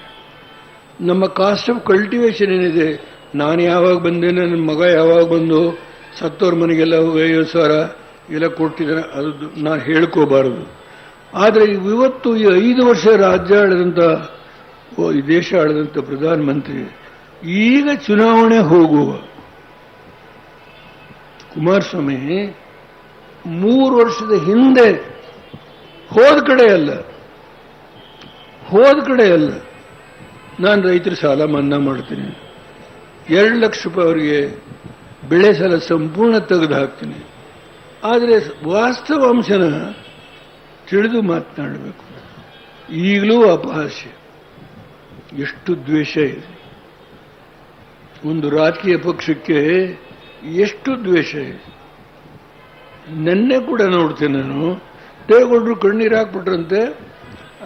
ನಮ್ಮ ಕಾಸ್ಟ್ ಆಫ್ ಕಲ್ಟಿವೇಶನ್ ಏನಿದೆ, ನಾನು ಯಾವಾಗ ಬಂದೆ, ನನ್ನ ಮಗ ಯಾವಾಗ ಬಂದು ಸತ್ತೋರ್ ಮನೆಗೆಲ್ಲ 50,000 ಎಲ್ಲ ಕೊಟ್ಟಿದ್ದಾರೆ, ಅದು ನಾನು ಹೇಳ್ಕೋಬಾರದು. ಆದರೆ ಇವತ್ತು ಈ 5 ವರ್ಷ ರಾಜ್ಯ ಆಳಿದಂಥ, ಈ ದೇಶ ಆಳಿದಂಥ ಪ್ರಧಾನಮಂತ್ರಿ ಈಗ ಚುನಾವಣೆ ಹೋಗುವ ಕುಮಾರಸ್ವಾಮಿ 3 ವರ್ಷದ ಹಿಂದೆ ಹೋದ ಕಡೆ ಅಲ್ಲ ನಾನು ರೈತರ ಸಾಲ ಮನ್ನಾ ಮಾಡ್ತೀನಿ, 2 ಲಕ್ಷ ರೂಪಾಯಿ ಅವರಿಗೆ ಬೆಳೆ ಸಾಲ ಸಂಪೂರ್ಣ ತೆಗೆದು ಹಾಕ್ತೀನಿ. ಆದರೆ ವಾಸ್ತವಾಂಶನ ತಿಳಿದು ಮಾತನಾಡಬೇಕು. ಈಗಲೂ ಅಪಹಾಸ್ಯ, ಎಷ್ಟು ದ್ವೇಷ ಇದೆ. ಒಂದು ರಾಜಕೀಯ ಪಕ್ಷಕ್ಕೆ ಎಷ್ಟು ದ್ವೇಷ ಇದೆ. ನೆನ್ನೆ ಕೂಡ ನೋಡ್ತೇನೆ ನಾನು, ದೇವೇಗೌಡರು ಕಣ್ಣೀರು ಹಾಕ್ಬಿಟ್ರಂತೆ.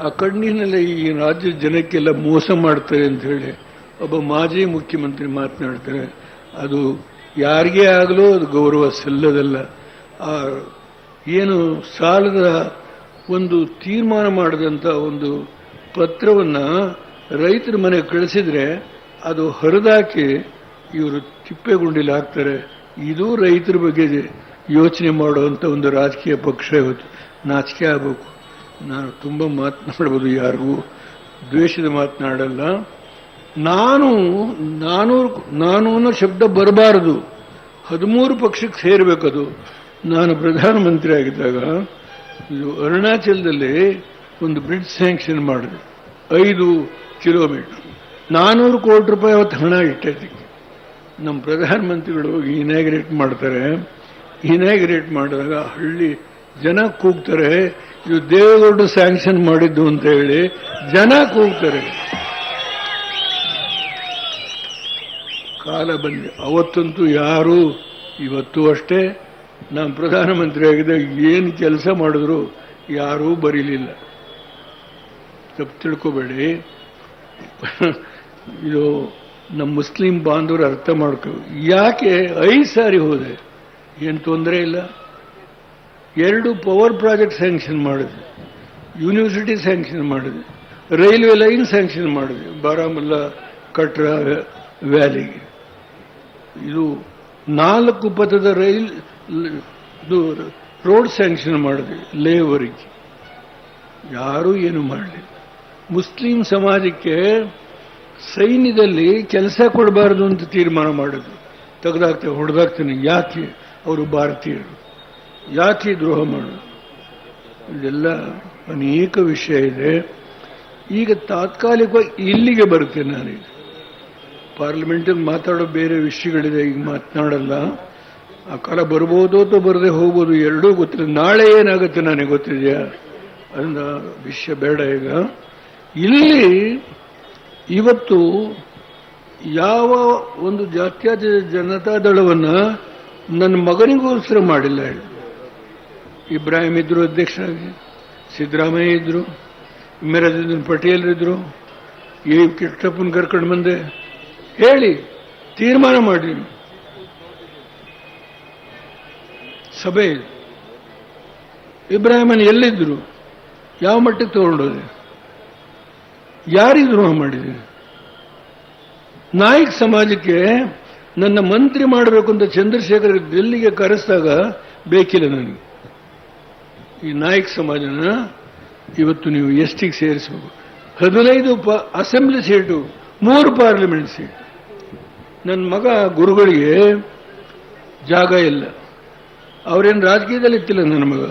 ಆ ಕಣ್ಣೀರಿನಲ್ಲಿ ಈ ರಾಜ್ಯದ ಜನಕ್ಕೆಲ್ಲ ಮೋಸ ಮಾಡ್ತಾರೆ ಅಂತ ಹೇಳಿ ಒಬ್ಬ ಮಾಜಿ ಮುಖ್ಯಮಂತ್ರಿ ಮಾತನಾಡ್ತಾರೆ. ಅದು ಯಾರಿಗೇ ಆಗಲೂ ಅದು ಗೌರವ ಸಲ್ಲದಲ್ಲ. ಆ ಏನು ಸಾಲದ ಒಂದು ತೀರ್ಮಾನ ಮಾಡಿದಂಥ ಒಂದು ಪತ್ರವನ್ನು ರೈತರ ಮನೆಗೆ ಕಳಿಸಿದ್ರೆ ಅದು ಹರಿದಾಕಿ ಇವರು ತಿಪ್ಪೆಗುಂಡಿಲಿ ಹಾಕ್ತಾರೆ. ಇದು ರೈತರ ಬಗ್ಗೆ ಯೋಚನೆ ಮಾಡುವಂಥ ಒಂದು ರಾಜಕೀಯ ಪಕ್ಷ. ಇವತ್ತು ನಾಚಿಕೆ ಆಗಬೇಕು. ನಾನು ತುಂಬ ಮಾತನಾಡ್ಬೋದು, ಯಾರಿಗೂ ದ್ವೇಷದ ಮಾತನಾಡಲ್ಲ. ನಾನು ಅನ್ನೋ ಶಬ್ದ ಬರಬಾರದು. 13 ಪಕ್ಷಕ್ಕೆ ಸೇರಬೇಕದು. ನಾನು ಪ್ರಧಾನಮಂತ್ರಿ ಆಗಿದ್ದಾಗ ಇದು ಅರುಣಾಚಲದಲ್ಲಿ ಒಂದು ಬ್ರಿಡ್ಜ್ ಸ್ಯಾಂಕ್ಷನ್ ಮಾಡಿದೆ, 5 ಕಿಲೋಮೀಟರ್, 400 ಕೋಟಿ ರೂಪಾಯಿ ಅವತ್ತು ಹಣ ಇಟ್ಟೈತಿ. ನಮ್ಮ ಪ್ರಧಾನಮಂತ್ರಿಗಳು ಹೋಗಿ ಇನಾಗ್ರೇಟ್ ಮಾಡ್ತಾರೆ. ಇನಾಗ್ರೇಟ್ ಮಾಡಿದಾಗ ಹಳ್ಳಿ ಜನ ಕೂಗ್ತಾರೆ, ಇದು ದೇವೇಗೌಡರು ಸ್ಯಾಂಕ್ಷನ್ ಮಾಡಿದ್ದು ಅಂತ ಹೇಳಿ ಜನ ಕೂಗ್ತಾರೆ. ಕಾಲ ಬಂದಿದೆ. ಅವತ್ತಂತೂ ಯಾರು, ಇವತ್ತು ಅಷ್ಟೇ, ನಾನು ಪ್ರಧಾನಮಂತ್ರಿ ಆಗಿದ್ದಾಗ ಏನು ಕೆಲಸ ಮಾಡಿದ್ರು ಯಾರೂ ಬರೀಲಿಲ್ಲ. ತಪ್ಪು ತಿಳ್ಕೋಬೇಡಿ. ಇದು ನಮ್ಮ ಮುಸ್ಲಿಂ ಬಾಂಧವರು ಅರ್ಥ ಮಾಡ್ಕೋ. ಯಾಕೆ 5 ಸಾರಿ ಹೋದೆ, ಏನು ತೊಂದರೆ ಇಲ್ಲ. 2 ಪವರ್ ಪ್ರಾಜೆಕ್ಟ್ ಸ್ಯಾಂಕ್ಷನ್ ಮಾಡಿದೆ, ಯೂನಿವರ್ಸಿಟಿ ಸ್ಯಾಂಕ್ಷನ್ ಮಾಡಿದೆ, ರೈಲ್ವೆ ಲೈನ್ ಸ್ಯಾಂಕ್ಷನ್ ಮಾಡಿದೆ, ಬಾರಾಮುಲ್ಲಾ ಕಟ್ರಾ ವ್ಯಾಲಿಗೆ. ಇದು 4 ಪಥದ ರೋಡ್ ಸ್ಯಾಂಕ್ಷನ್ ಮಾಡಿದೆ ಲೇವರಿಗೆ. ಯಾರೂ ಏನು ಮಾಡಲಿಲ್ಲ. ಮುಸ್ಲಿಂ ಸಮಾಜಕ್ಕೆ ಸೈನ್ಯದಲ್ಲಿ ಕೆಲಸ ಕೊಡಬಾರದು ಅಂತ ತೀರ್ಮಾನ ಮಾಡಿದ್ರು. ತೆಗೆದಾಕ್ತೇವೆ, ಹೊಡೆದಾಕ್ತೇನೆ. ಯಾಕೆ? ಅವರು ಭಾರತೀಯರು, ಯಾಕೆ ದ್ರೋಹ ಮಾಡೋದು? ಇದೆಲ್ಲ ಅನೇಕ ವಿಷಯ ಇದೆ. ಈಗ ತಾತ್ಕಾಲಿಕವಾಗಿ ಇಲ್ಲಿಗೆ ಬರ್ತೇನೆ. ನಾನೀಗ ಪಾರ್ಲಿಮೆಂಟಲ್ಲಿ ಮಾತಾಡೋ ಬೇರೆ ವಿಷಯಗಳಿದೆ, ಈಗ ಮಾತನಾಡಲ್ಲ. ಆ ಕಾಲ ಬರ್ಬೋದು ಅಥವಾ ಬರದೆ ಹೋಗ್ಬೋದು, ಎರಡೂ ಗೊತ್ತಿಲ್ಲ. ನಾಳೆ ಏನಾಗುತ್ತೆ ನನಗೆ ಗೊತ್ತಿದೆಯಾ? ಅದನ್ನ ವಿಷಯ ಬೇಡ. ಈಗ ಇಲ್ಲಿ ಇವತ್ತು ಯಾವ ಒಂದು ಜಾತ್ಯತೀತ ಜನತಾ ದಳವನ್ನು ನನ್ನ ಮಗನಿಗೋಸ್ಕರ ಮಾಡಿಲ್ಲ. ಇಬ್ರಾಹಿಂ ಇದ್ರು ಅಧ್ಯಕ್ಷರಾಗಿ, ಸಿದ್ದರಾಮಯ್ಯ ಇದ್ರು, ಮಿರಾಜುದ್ದೀನ್ ಪಟೇಲ್ ಇದ್ರು, ಎ ಕೃಷ್ಣಪ್ಪನ ಕರ್ಕೊಂಡು ಬಂದೆ, ಹೇಳಿ ತೀರ್ಮಾನ ಮಾಡಿ ಸಭೆ. ಇಬ್ರಾಹಿಮನ್ ಎಲ್ಲಿದ್ರು? ಯಾವ ಮಟ್ಟಕ್ಕೆ ತಗೊಂಡೋದೆ? ಯಾರಿಗೆ ದ್ರೋಹ ಮಾಡಿದೆ? ನಾಯಕ್ ಸಮಾಜಕ್ಕೆ ನನ್ನ ಮಂತ್ರಿ ಮಾಡಬೇಕು ಅಂತ ಚಂದ್ರಶೇಖರ್ ದಿಲ್ಲಿಗೆ ಕರೆಸಿದಾಗ ಬೇಕಿಲ್ಲ ನನಗೆ. ಈ ನಾಯಕ್ ಸಮಾಜನ ಇವತ್ತು ನೀವು ಎಸ್ಟಿಗೆ ಸೇರಿಸಬೇಕು. 15 ಅಸೆಂಬ್ಲಿ ಸೀಟು, 3 ಪಾರ್ಲಿಮೆಂಟ್ ಸೀಟ್. ನನ್ನ ಮಗ ಗುರುಗಳಿಗೆ ಜಾಗ ಇಲ್ಲ. ಅವರೇನು ರಾಜಕೀಯದಲ್ಲಿ ಇತ್ತಿಲ್ಲ. ನನ್ನ ಮಗ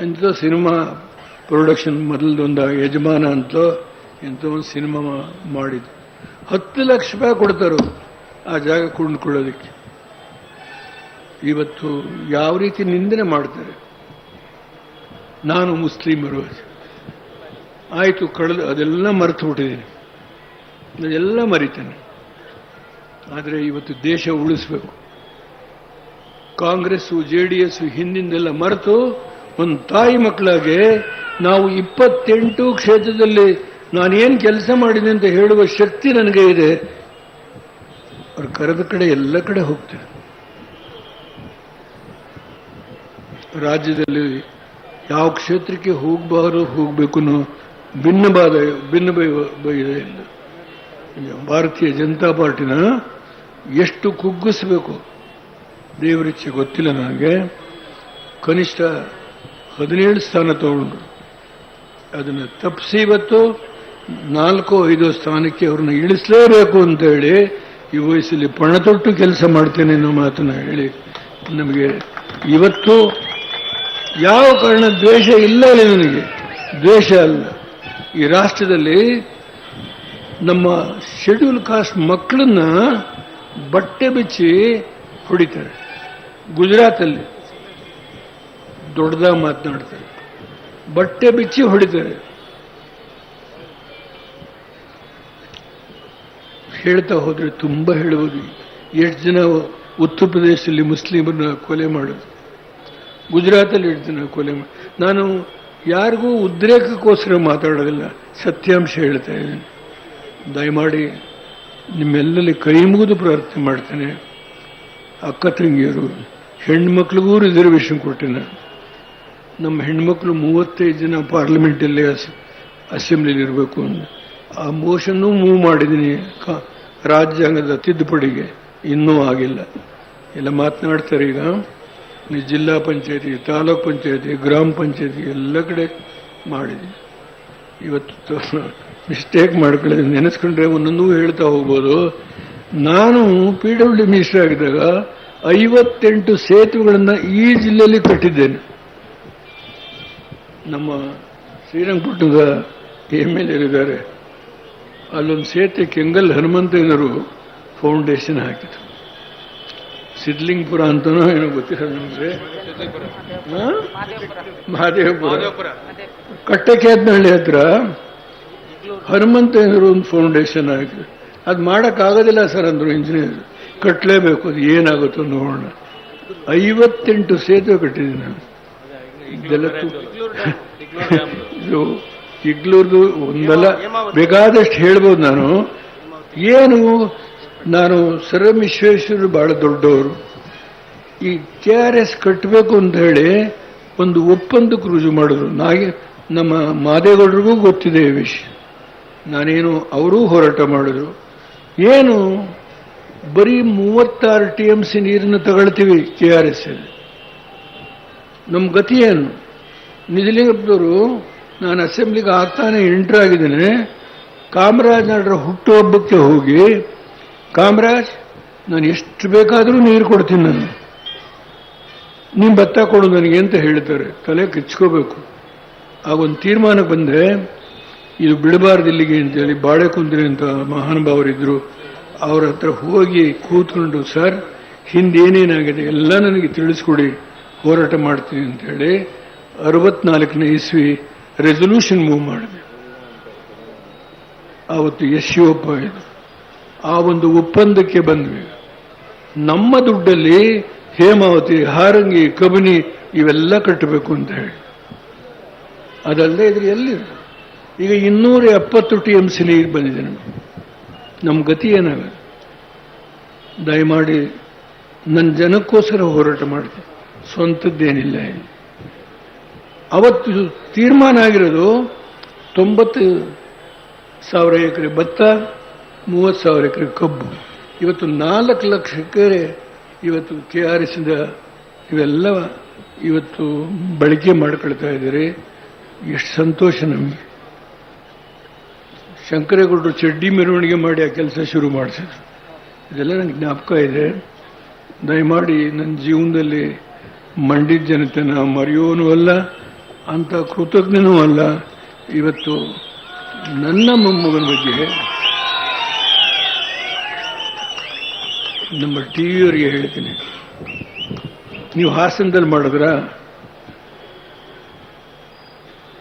ಇಂಥ ಸಿನಿಮಾ ಪ್ರೊಡಕ್ಷನ್ ಮೊದಲದೊಂದು ಯಜಮಾನ ಅಂತ ಎಂಥ ಒಂದು ಸಿನಿಮಾ ಮಾಡಿದ್ದು. 10 ಲಕ್ಷ ರೂಪಾಯಿ ಕೊಡ್ತಾರೋ ಆ ಜಾಗ ಕೊಂಡ್ಕೊಳ್ಳೋದಕ್ಕೆ. ಇವತ್ತು ಯಾವ ರೀತಿ ನಿಂದನೆ ಮಾಡ್ತಾರೆ. ನಾನು ಮುಸ್ಲಿಮರು ಆಯಿತು, ಕಳೆದು ಅದೆಲ್ಲ ಮರೆತು ಬಿಟ್ಟಿದ್ದೀನಿ, ಅದೆಲ್ಲ ಮರಿತೇನೆ. ಆದರೆ ಇವತ್ತು ದೇಶ ಉಳಿಸ್ಬೇಕು. ಕಾಂಗ್ರೆಸ್ಸು JDS ಹಿಂದಿಂದೆಲ್ಲ ಮರೆತು ಒಂದು ತಾಯಿ ಮಕ್ಕಳಾಗೆ ನಾವು 28 ಕ್ಷೇತ್ರದಲ್ಲಿ ನಾನೇನು ಕೆಲಸ ಮಾಡಿದೆ ಅಂತ ಹೇಳುವ ಶಕ್ತಿ ನನಗೆ ಇದೆ. ಅವ್ರು ಕರೆದ ಕಡೆ ಎಲ್ಲ ಕಡೆ ಹೋಗ್ತೇನೆ. ರಾಜ್ಯದಲ್ಲಿ ಯಾವ ಕ್ಷೇತ್ರಕ್ಕೆ ಹೋಗಬೇಕು ಅನ್ನೋ ಭಿನ್ನ ಬೈದೆ ಇಲ್ಲ. ಭಾರತೀಯ ಜನತಾ ಪಾರ್ಟಿನ ಎಷ್ಟು ಕುಗ್ಗಿಸಬೇಕು ದೇವರಿಚ್ಛೆ ಗೊತ್ತಿಲ್ಲ ನನಗೆ. ಕನಿಷ್ಠ 17 ಸ್ಥಾನ ತಗೊಂಡ್ರು. ಅದನ್ನು ತಪ್ಪಿಸಿ ಇವತ್ತು 4-5 ಸ್ಥಾನಕ್ಕೆ ಅವ್ರನ್ನ ಇಳಿಸಲೇಬೇಕು ಅಂತ ಹೇಳಿ ಈ ವಯಸ್ಸಲ್ಲಿ ಪಣತೊಟ್ಟು ಕೆಲಸ ಮಾಡ್ತೇನೆ ಅನ್ನೋ ಮಾತನ್ನ ಹೇಳಿ ನಮಗೆ ಇವತ್ತು ಯಾವ ಕಾರಣ ದ್ವೇಷ ಇಲ್ಲ ನನಗೆ. ದ್ವೇಷ ಅಲ್ಲ. ಈ ರಾಷ್ಟ್ರದಲ್ಲಿ ನಮ್ಮ ಶೆಡ್ಯೂಲ್ ಕಾಸ್ಟ್ ಮಕ್ಕಳನ್ನ ಬಟ್ಟೆ ಬಿಚ್ಚಿ ಹೊಡಿತಾರೆ. ಗುಜರಾತಲ್ಲಿ ದೊಡ್ಡದಾಗಿ ಮಾತನಾಡ್ತಾರೆ, ಬಟ್ಟೆ ಬಿಚ್ಚಿ ಹೊಡಿತಾರೆ. ಹೇಳ್ತಾ ಹೋದ್ರೆ ತುಂಬ ಹೇಳ್ಬೋದು. ಎಷ್ಟು ಜನ ಉತ್ತರ ಪ್ರದೇಶದಲ್ಲಿ ಮುಸ್ಲಿಮರನ್ನ ಕೊಲೆ ಮಾಡೋದು, ಗುಜರಾತಲ್ಲಿ ಎಷ್ಟು ಜನ ಕೊಲೆ ಮಾಡಿ. ನಾನು ಯಾರಿಗೂ ಉದ್ರೇಕಕ್ಕೋಸ್ಕರ ಮಾತಾಡೋದಿಲ್ಲ, ಸತ್ಯಾಂಶ ಹೇಳ್ತಾ ಇದ್ದೀನಿ. ದಯಮಾಡಿ ನಿಮ್ಮೆಲ್ಲಲ್ಲಿ ಕೈ ಮುಗಿದು ಪ್ರಾರ್ಥನೆ ಮಾಡ್ತೇನೆ. ಅಕ್ಕ ತಂಗಿಯರು, ಹೆಣ್ಮಕ್ಳಿಗೂ ರಿಸರ್ವೇಷನ್ ಕೊಟ್ಟೆನ. ನಮ್ಮ ಹೆಣ್ಮಕ್ಳು 35 ಜನ ಪಾರ್ಲಿಮೆಂಟಲ್ಲಿ ಅಸೆಂಬ್ಲಿಲಿ ಇರಬೇಕು ಅಂತ ಆ ಮೋಷನ್ನೂ ಮೂವ್ ಮಾಡಿದ್ದೀನಿ ರಾಜ್ಯಾಂಗದ ತಿದ್ದುಪಡಿಗೆ. ಇನ್ನೂ ಆಗಿಲ್ಲ. ಎಲ್ಲ ಮಾತನಾಡ್ತಾರೆ. ಈಗ ಜಿಲ್ಲಾ ಪಂಚಾಯತಿ, ತಾಲೂಕ್ ಪಂಚಾಯತಿ, ಗ್ರಾಮ ಪಂಚಾಯತಿ ಎಲ್ಲ ಕಡೆ ಮಾಡಿದ್ದೀನಿ. ಇವತ್ತು ಮಿಸ್ಟೇಕ್ ಮಾಡ್ಕೊಳ್ಳೋದು ನೆನೆಸ್ಕೊಂಡ್ರೆ ಒಂದೊಂದು ಹೇಳ್ತಾ ಹೋಗ್ಬೋದು. ನಾನು PWD ಮಿನಿಸ್ಟರ್ ಆಗಿದ್ದಾಗ 58 ಸೇತುವೆಗಳನ್ನು ಈ ಜಿಲ್ಲೆಯಲ್ಲಿ ಕಟ್ಟಿದ್ದೇನೆ. ನಮ್ಮ ಶ್ರೀರಂಗಪಟ್ಟಣದ MLA ಇದ್ದಾರೆ, ಅಲ್ಲೊಂದು ಸೇತುವೆ ಕೆಂಗಲ್ ಹನುಮಂತಯ್ಯನವರು ಫೌಂಡೇಶನ್ ಹಾಕಿದ್ರು. ಸಿದ್ಲಿಂಗಪುರ ಅಂತನೋ ಏನೋ ಗೊತ್ತಿಲ್ಲ ನಮಗೆ, ಮಹಾದೇವಪುರ ಕಟ್ಟೆಕೆದ್ನಹಳ್ಳಿ ಹತ್ರ ಹನುಮಂತಯ್ಯನವರು ಒಂದು ಫೌಂಡೇಶನ್ ಹಾಕಿದ್ರು. ಅದು ಮಾಡೋಕ್ಕಾಗೋದಿಲ್ಲ ಸರ್ ಅಂದರು ಇಂಜಿನಿಯರ್. ಕಟ್ಟಲೇಬೇಕು, ಅದು ಏನಾಗುತ್ತೋ ನೋಡೋಣ. 58 ಸೇತುವೆ ಕಟ್ಟಿದ್ದೀನಿ ನಾನು. ಇದೆಲ್ಲ ಇಗ್ಲೂರ್ದು ಒಂದಲ್ಲ ಬೇಕಾದಷ್ಟು ಹೇಳ್ಬೋದು ನಾನು. ಏನು ನಾನು ಸರ್ ಎಂ ವಿಶ್ವೇಶ್ವರಯ್ಯ ಬಹಳ ದೊಡ್ಡವರು. ಈ KRS ಕಟ್ಟಬೇಕು ಅಂತ ಹೇಳಿ ಒಂದು ಒಪ್ಪಂದಕ್ಕೆ ರುಜು ಮಾಡಿದ್ರು. ನಮ್ಮ ಮಾದೇಗೌಡರಿಗೂ ಗೊತ್ತಿದೆ ಈ ವಿಷಯ. ನಾನೇನು ಅವರೂ ಹೋರಾಟ ಮಾಡಿದ್ರು. ಏನು ಬರೀ 36 TMC ನೀರನ್ನು ತಗೊಳ್ತೀವಿ KRS ಅಲ್ಲಿ. ನಮ್ಮ ಗತಿ ಏನು? ನಿಜಲಿಂಗಪ್ಪದವರು, ನಾನು ಅಸೆಂಬ್ಲಿಗೆ ಆಗ್ತಾನೆ ಎಂಟರ್ ಆಗಿದ್ದೇನೆ. ಕಾಮರಾಜ್ ನಗರ ಹುಟ್ಟುಹಬ್ಬಕ್ಕೆ ಹೋಗಿ, ಕಾಮರಾಜ್ ನಾನು ಎಷ್ಟು ಬೇಕಾದರೂ ನೀರು ಕೊಡ್ತೀನಿ, ನಾನು ನೀವು ಭತ್ತ ಕೊಡು ನನಗೆ ಅಂತ ಹೇಳ್ತಾರೆ. ತಲೆ ಕಿಚ್ಕೋಬೇಕು. ಆಗೊಂದು ತೀರ್ಮಾನಕ್ಕೆ ಬಂದೆ, ಇದು ಬಿಡಬಾರ್ದು ಇಲ್ಲಿಗೆ ಅಂತೇಳಿ. ಬಾಳೆಕುಂದ್ರಿ ಅಂತ ಮಹಾನುಭಾವರಿದ್ದರು, ಅವ್ರ ಹತ್ರ ಹೋಗಿ ಕೂತ್ಕೊಂಡು, ಸರ್ ಹಿಂದೇನೇನಾಗಿದೆ ಎಲ್ಲ ನನಗೆ ತಿಳಿಸ್ಕೊಡಿ, ಹೋರಾಟ ಮಾಡ್ತೀನಿ ಅಂತೇಳಿ 64ನೇ ಇಸ್ವಿ ರೆಸೊಲ್ಯೂಷನ್ ಮೂವ್ ಮಾಡಿದೆ. ಆವತ್ತು ಶಿವಪ್ಪ ಇದು. ಆ ಒಂದು ಒಪ್ಪಂದಕ್ಕೆ ಬಂದ್ವಿ. ನಮ್ಮ ದುಡ್ಡಲ್ಲಿ ಹೇಮಾವತಿ, ಹಾರಂಗಿ, ಕಬಿನಿ ಇವೆಲ್ಲ ಕಟ್ಟಬೇಕು ಅಂತ ಹೇಳಿ. ಅದಲ್ಲದೆ ಇದ್ರೆ ಎಲ್ಲಿ ಈಗ 270 TMC ನೀರು ಬಂದಿದೆ. ನಮ್ಮ ಗತಿ ಏನಾಗ? ದಯಮಾಡಿ ನನ್ನ ಜನಕ್ಕೋಸ್ಕರ ಹೋರಾಟ ಮಾಡ್ತೀನಿ, ಸ್ವಂತದ್ದೇನಿಲ್ಲ. ಅವತ್ತು ತೀರ್ಮಾನ ಆಗಿರೋದು 90,000 ಎಕರೆ ಭತ್ತ, 30,000 ಎಕರೆ ಕಬ್ಬು. ಇವತ್ತು 4 ಲಕ್ಷ ಎಕರೆ ಇವತ್ತು KRS ಇಂದ ಇವೆಲ್ಲ ಇವತ್ತು ಬಳಕೆ ಮಾಡ್ಕೊಳ್ತಾ ಇದ್ದಾರೆ. ಎಷ್ಟು ಸಂತೋಷ ನಮಗೆ. ಶಂಕರೇಗೌಡರು ಚಡ್ಡಿ ಮೆರವಣಿಗೆ ಮಾಡಿ ಆ ಕೆಲಸ ಶುರು ಮಾಡಿಸಿದ್ರು. ಇದೆಲ್ಲ ನನಗೆ ಜ್ಞಾಪಕ ಇದೆ. ದಯಮಾಡಿ ನನ್ನ ಜೀವನದಲ್ಲಿ ಮಂಡ್ಯದ ಜನತೆನ ಮರೆಯೋನೂ ಅಲ್ಲ, ಅಂತ ಕೃತಜ್ಞನೂ ಅಲ್ಲ. ಇವತ್ತು ನನ್ನ ಮೊಮ್ಮಗನ ಬಗ್ಗೆ ನಮ್ಮ ಟಿವಿಯವರಿಗೆ ಹೇಳ್ತೀನಿ, ನೀವು ಹಾಸನದಲ್ಲಿ ಮಾಡಿದ್ರ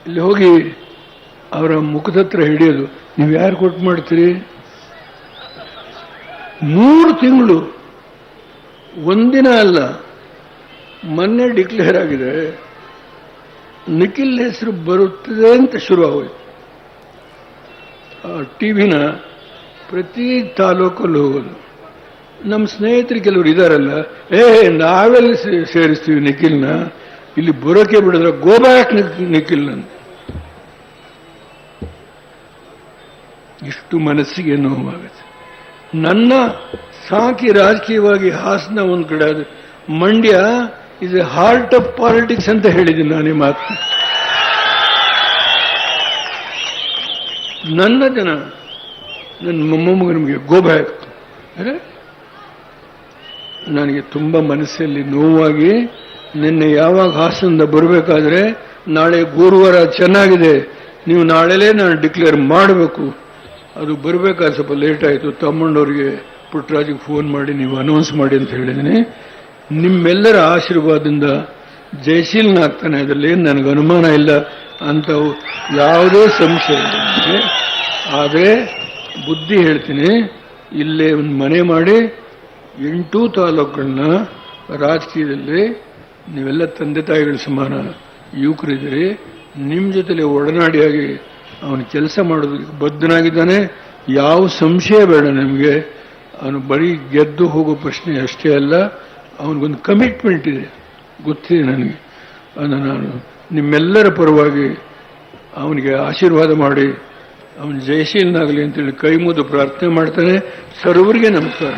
ಇಲ್ಲಿ ಹೋಗಿ ಅವರ ಮುಖದ ಹತ್ರ ಹಿಡಿಯೋದು, ನೀವು ಯಾರು ಕೊಟ್ಟು ಮಾಡ್ತೀರಿ? 3 ತಿಂಗಳು ಒಂದಿನ ಅಲ್ಲ, ಮೊನ್ನೆ ಡಿಕ್ಲೇರ್ ಆಗಿದೆ, ನಿಖಿಲ್ ಹೆಸರು ಬರುತ್ತದೆ ಅಂತ ಶುರುವಾಗೋಯ್ತು. ಟಿವಿನ ಪ್ರತಿ ತಾಲೂಕಲ್ಲಿ ಹೋಗೋದು. ನಮ್ಮ ಸ್ನೇಹಿತರು ಕೆಲವರು ಇದಾರಲ್ಲ, ನಾವೆಲ್ಲಿ ಸೇರಿಸ್ತೀವಿ ನಿಖಿಲ್ನ, ಇಲ್ಲಿ ಬರೋಕೆ ಬಿಡಿದ್ರೆ ಗೋಬ್ಯಾಕ್ ನಿಖಿಲ್ ಅಂತ. ಇಷ್ಟು ಮನಸ್ಸಿಗೆ ನೋವಾಗುತ್ತೆ. ನನ್ನ ಸಾಕಿ ರಾಜಕೀಯವಾಗಿ ಹಾಸನ ಒಂದು ಕಡೆ, ಅದು Mandya is A heart of politics ಅಂತ ಹೇಳಿದ್ದೀನಿ ನಾನು ಈ ಮಾತು. ನನ್ನ ಜನ, ನನ್ನ ಮೊಮ್ಮಗನಿಗೆ ಗೋಬ್ಯಾಕ್ ಅಂದರೆ ನನಗೆ ತುಂಬ ಮನಸ್ಸಲ್ಲಿ ನೋವಾಗಿ, ನಿನ್ನೆ ಯಾವಾಗ ಹಾಸನದಿಂದ ಬರಬೇಕಾದ್ರೆ, ನಾಳೆ ಗುರುವಾರ ಚೆನ್ನಾಗಿದೆ, ನೀವು ನಾಳೆಲೇ ನಾನು ಡಿಕ್ಲೇರ್ ಮಾಡಬೇಕು, ಅದು ಬರಬೇಕಾದ್ರೆ ಸ್ವಲ್ಪ ಲೇಟ್ ಆಯಿತು, ತಮ್ಮಣ್ಣವ್ರಿಗೆ ಪುಟ್ಟರಾಜಿಗೆ ಫೋನ್ ಮಾಡಿ ನೀವು ಅನೌನ್ಸ್ ಮಾಡಿ ಅಂತ ಹೇಳಿದ್ದೀನಿ. ನಿಮ್ಮೆಲ್ಲರ ಆಶೀರ್ವಾದದಿಂದ ಜಯಶೀಲನಾಗ್ತಾನೆ, ಅದರಲ್ಲಿ ನನಗೆ ಅನುಮಾನ ಇಲ್ಲ ಅಂತ ಯಾವುದೇ ಸಂಶಯ ಇಲ್ಲ. ಆದರೆ ಬುದ್ಧಿ ಹೇಳ್ತೀನಿ, ಇಲ್ಲೇ ಒಂದು ಮನೆ ಮಾಡಿ 8 ತಾಲೂಕುಗಳನ್ನ ರಾಜಕೀಯದಲ್ಲಿ ನೀವೆಲ್ಲ ತಂದೆ ತಾಯಿಗಳ ಸಮಾನ ಯುವಕರಿದ್ದೀರಿ, ನಿಮ್ಮ ಜೊತೆಲಿ ಒಡನಾಡಿಯಾಗಿ ಅವನು ಕೆಲಸ ಮಾಡೋದಕ್ಕೆ ಬದ್ಧನಾಗಿದ್ದಾನೆ. ಯಾವ ಸಂಶಯ ಬೇಡ ನಿಮಗೆ. ಅವನು ಬರೀ ಗೆದ್ದು ಹೋಗೋ ಪ್ರಶ್ನೆ ಅಷ್ಟೇ ಅಲ್ಲ, ಅವನಿಗೊಂದು ಕಮಿಟ್ಮೆಂಟ್ ಇದೆ, ಗೊತ್ತಿದೆ ನನಗೆ. ಅದನ್ನು ನಾನು ನಿಮ್ಮೆಲ್ಲರ ಪರವಾಗಿ ಅವನಿಗೆ ಆಶೀರ್ವಾದ ಮಾಡಿ ಅವನು ಜಯಶೀಲನಾಗಲಿ ಅಂತೇಳಿ ಕೈ ಮುಗಿದು ಪ್ರಾರ್ಥನೆ ಮಾಡ್ತಾನೆ. ಸರ್ವರಿಗೆ ನಮಸ್ಕಾರ.